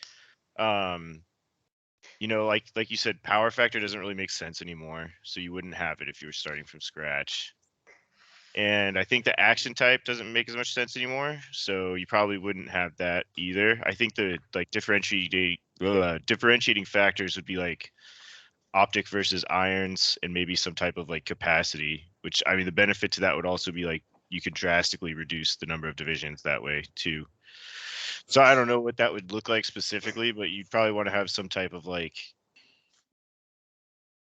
you know, like you said, power factor doesn't really make sense anymore. So you wouldn't have it if you were starting from scratch. And I think the action type doesn't make as much sense anymore. So you probably wouldn't have that either. I think the like differentiating factors would be like optic versus irons and maybe some type of like capacity, which I mean, the benefit to that would also be like you could drastically reduce the number of divisions that way too. So I don't know what that would look like specifically, but you'd probably want to have some type of like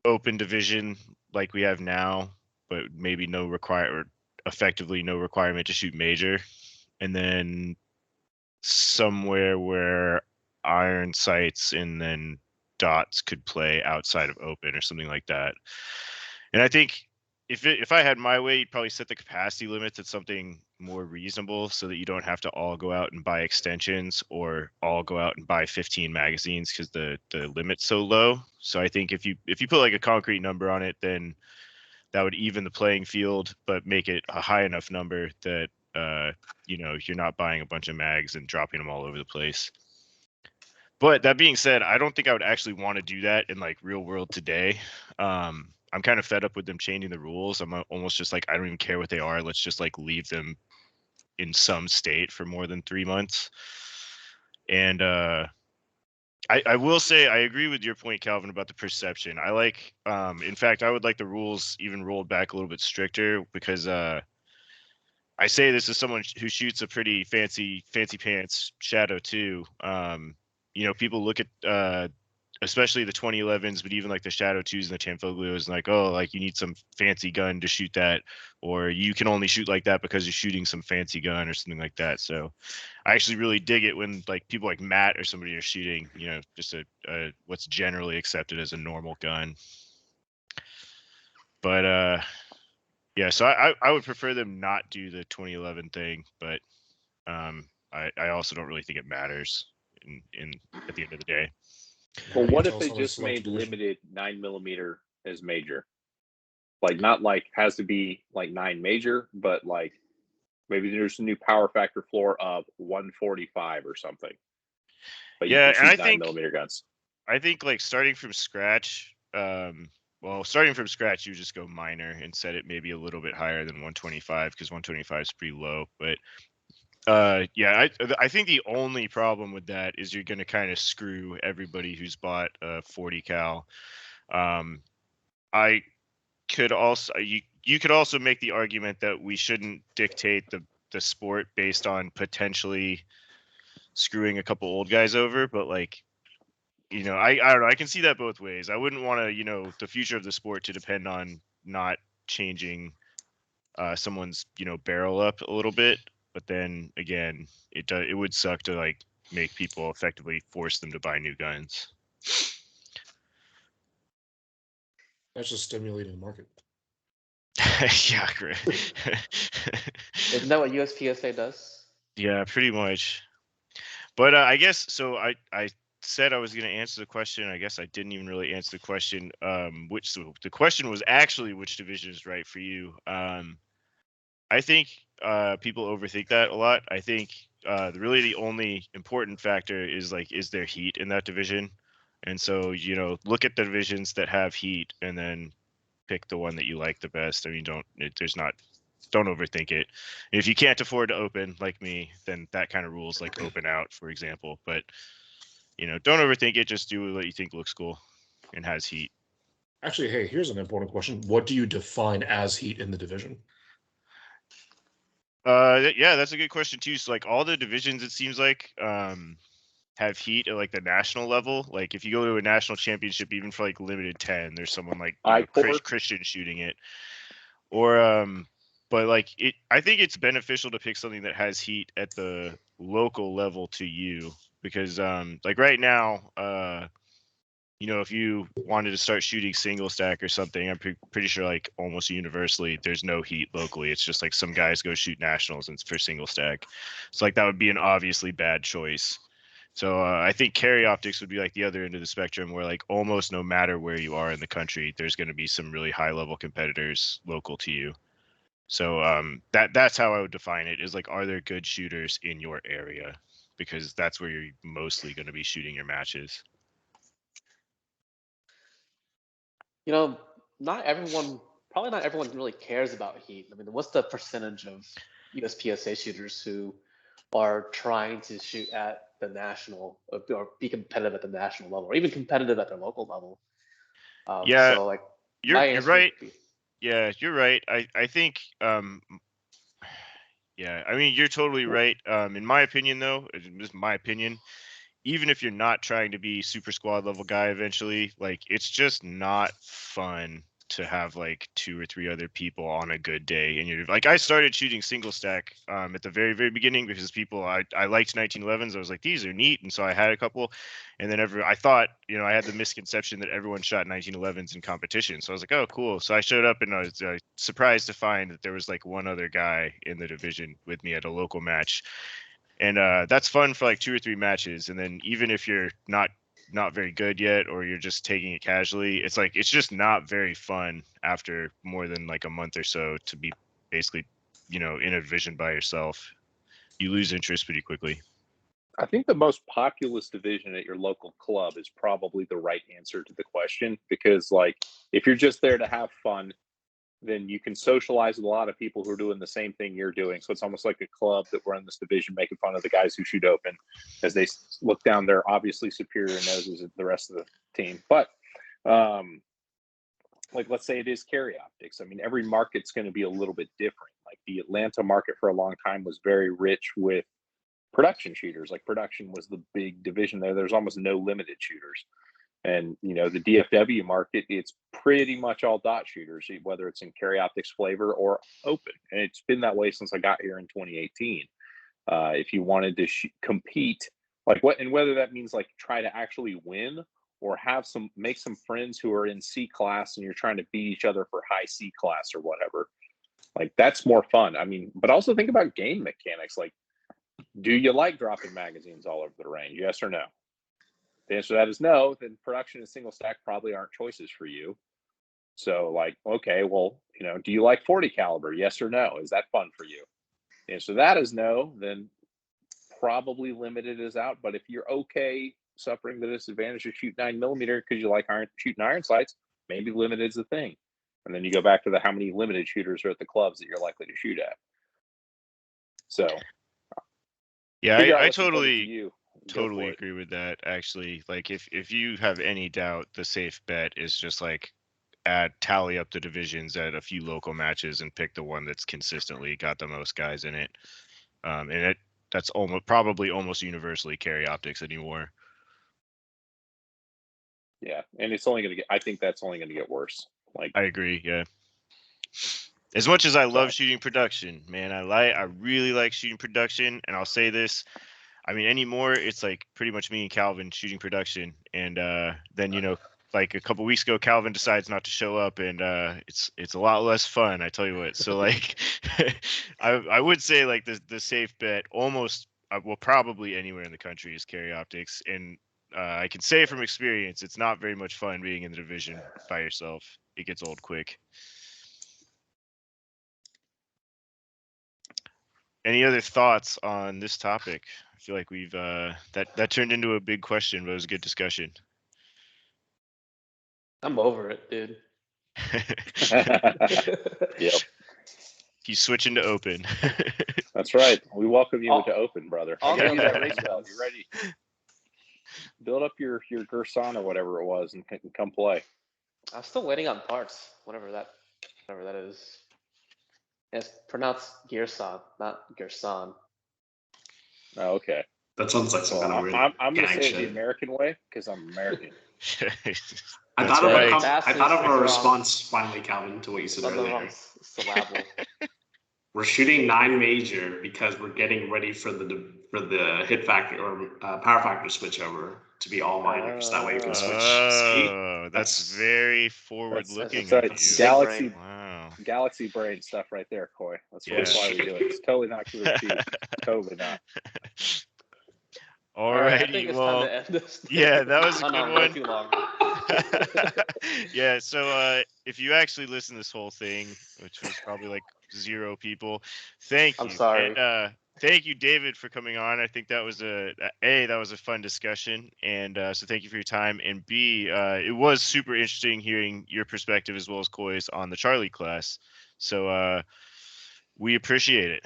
open division like we have now, but maybe effectively no requirement to shoot major. And then somewhere where iron sights and then dots could play outside of open or something like that. And I think if I had my way, you'd probably set the capacity limits at something more reasonable so that you don't have to all go out and buy extensions or all go out and buy 15 magazines because the limit's so low. So I think if you put like a concrete number on it, then that would even the playing field, but make it a high enough number that you know, you're not buying a bunch of mags and dropping them all over the place. But that being said, I don't think I would actually want to do that in like real world today. I'm kind of fed up with them changing the rules. I'm almost just like, I don't even care what they are. Let's just like leave them in some state for more than 3 months. And I will say I agree with your point, Calvin, about the perception. I like, in fact, I would like the rules even rolled back a little bit stricter because I say this as someone who shoots a pretty fancy pants Shadow too. You know, people look at especially the 2011s, but even like the Shadow 2s and the Tanfoglios, and like, oh, like you need some fancy gun to shoot that, or you can only shoot like that because you're shooting some fancy gun or something like that. So I actually really dig it when like people like Matt or somebody are shooting, you know, just a what's generally accepted as a normal gun. But Yeah, so I would prefer them not do the 2011 thing, but I also don't really think it matters in at the end of the day. Well, How do you what if tell they someone to just select a made division? limited 9mm as major? Like, not like has to be like 9 major, but like maybe there's a new power factor floor of 145 or something. But you Yeah, can and shoot 9mm guns. I think like starting from scratch, starting from scratch, you just go minor and set it maybe a little bit higher than 125 because 125 is pretty low. But yeah, I think the only problem with that is you're going to kind of screw everybody who's bought a 40 cal. I could also you could also make the argument that we shouldn't dictate the sport based on potentially screwing a couple old guys over, but like I don't know. I can see that both ways. I wouldn't want to, the future of the sport to depend on not changing someone's, barrel up a little bit. But then again, it would suck to like make people effectively force them to buy new guns. That's just stimulating the market. Yeah, great. Isn't that what USPSA does? Yeah, pretty much. But I guess so. I said I was going to answer the question. I guess I didn't even really answer the question. The question was actually which division is right for you. I think people overthink that a lot. I think really the only important factor is like, is there heat in that division? And so, look at the divisions that have heat and then pick the one that you like the best. I mean, don't overthink it. If you can't afford to open like me, then that kind of rules like open out, for example. But, don't overthink it. Just do what you think looks cool and has heat. Actually, hey, here's an important question. What do you define as heat in the division? Yeah, that's a good question too. So like all the divisions, it seems like, have heat at like the national level. Like if you go to a national championship, even for like limited 10, there's someone like I-Core? Christian shooting it, or but like I think it's beneficial to pick something that has heat at the local level to you, because like right now, if you wanted to start shooting single stack or something, I'm pretty sure like almost universally there's no heat locally. It's just like some guys go shoot nationals and it's for single stack. So like that would be an obviously bad choice. So I think carry optics would be like the other end of the spectrum, where like almost no matter where you are in the country, there's going to be some really high level competitors local to you. So that's how I would define it, is like, are there good shooters in your area? Because that's where you're mostly going to be shooting your matches. Not everyone, probably not everyone really cares about heat. I mean, what's the percentage of USPSA shooters who are trying to shoot at the national or be competitive at the national level, or even competitive at their local level? Yeah, So like my you're answer would right. be, Yeah, you're right. I think yeah, I mean, you're totally right. In my opinion, though, it's just my opinion, even if you're not trying to be super squad level guy eventually, like it's just not fun to have like 2 or 3 other people on a good day. And you're like, I started shooting single stack at the very, very beginning because I liked 1911s. I was like, these are neat. And so I had a couple. And then I thought, I had the misconception that everyone shot 1911s in competition. So I was like, oh, cool. So I showed up and I was surprised to find that there was like one other guy in the division with me at a local match. And that's fun for like 2 or 3 matches. And then even if you're not very good yet, or you're just taking it casually, it's like it's just not very fun after more than like a month or so to be basically in a division by yourself. You lose interest pretty quickly. I think the most populous division at your local club is probably the right answer to the question, because like if you're just there to have fun, then you can socialize with a lot of people who are doing the same thing you're doing. So it's almost like a club that we're in this division making fun of the guys who shoot open as they look down their obviously superior noses at the rest of the team. But like, let's say it is carry optics. I mean, every market's going to be a little bit different. Like the Atlanta market for a long time was very rich with production shooters. Like production was the big division there. There's almost no limited shooters. And the DFW market, it's pretty much all dot shooters, whether it's in carry optics flavor or open. And it's been that way since I got here in 2018. If you wanted to compete, like whether that means like try to actually win or make some friends who are in C class and you're trying to beat each other for high C class or whatever. Like, that's more fun. I mean, but also think about game mechanics. Like, do you like dropping magazines all over the range? Yes or no? If the answer to that is no, then production and single stack probably aren't choices for you. So, like, okay, well, do you like 40 caliber? Yes or no? Is that fun for you? The answer to that is no, then probably limited is out. But if you're okay suffering the disadvantage of shoot 9mm because you like shooting iron sights, maybe limited is the thing. And then you go back to how many limited shooters are at the clubs that you're likely to shoot at. So, yeah, I totally totally agree with that. Actually, like if you have any doubt, the safe bet is just like tally up the divisions at a few local matches and pick the one that's consistently got the most guys in it. And that's probably almost universally carry optics anymore. Yeah, and it's only going to I think that's only going to get worse. Like, I agree. Yeah. As much as I love shooting production, man, I really like shooting production, and I'll say this. I mean, anymore, it's like pretty much me and Calvin shooting production, and then like a couple weeks ago, Calvin decides not to show up, and it's a lot less fun. I tell you what. So like, I would say like the safe bet almost well probably anywhere in the country is carry optics, and I can say from experience, it's not very much fun being in the division by yourself. It gets old quick. Any other thoughts on this topic? I feel like we've that turned into a big question, but it was a good discussion. I'm over it, dude. Yep. He's switching to open. That's right. We welcome you to open, brother. All I got you that the race belt. You ready? Build up your Gerson or whatever it was and come play. I'm still waiting on parts, whatever that is. It's pronounced Gerson, not Gerson. Oh, okay. That sounds like some kind of weird. I'm going to gang say it shit. the American way because I'm American. I That's thought right. of a response finally, Calvin, to what you said earlier. Syllable. We're shooting 9 major because we're getting ready for the hit factor or power factor switch over to be all minors. That way we can switch. Oh, that's very forward looking of you. Galaxy, wow. Galaxy brain stuff right there, Coy. That's Yeah. why we do it. It's totally not clear cheat. Totally not. All right, I righty. think it's Well, time to end this. yeah, that was a good Way one. too long. Yeah, so if you actually listen to this whole thing, which was probably like 0 people, thank you. I'm sorry. And thank you, David, for coming on. I think that was that was a fun discussion, and so thank you for your time. And B, it was super interesting hearing your perspective as well as Coy's on the Charlie class. So we appreciate it.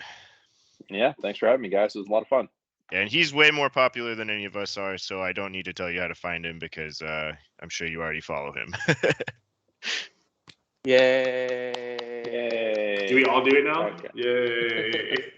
Yeah, thanks for having me, guys. It was a lot of fun. And he's way more popular than any of us are, so I don't need to tell you how to find him because I'm sure you already follow him. Yay! Do we all do it now? Okay. Yay!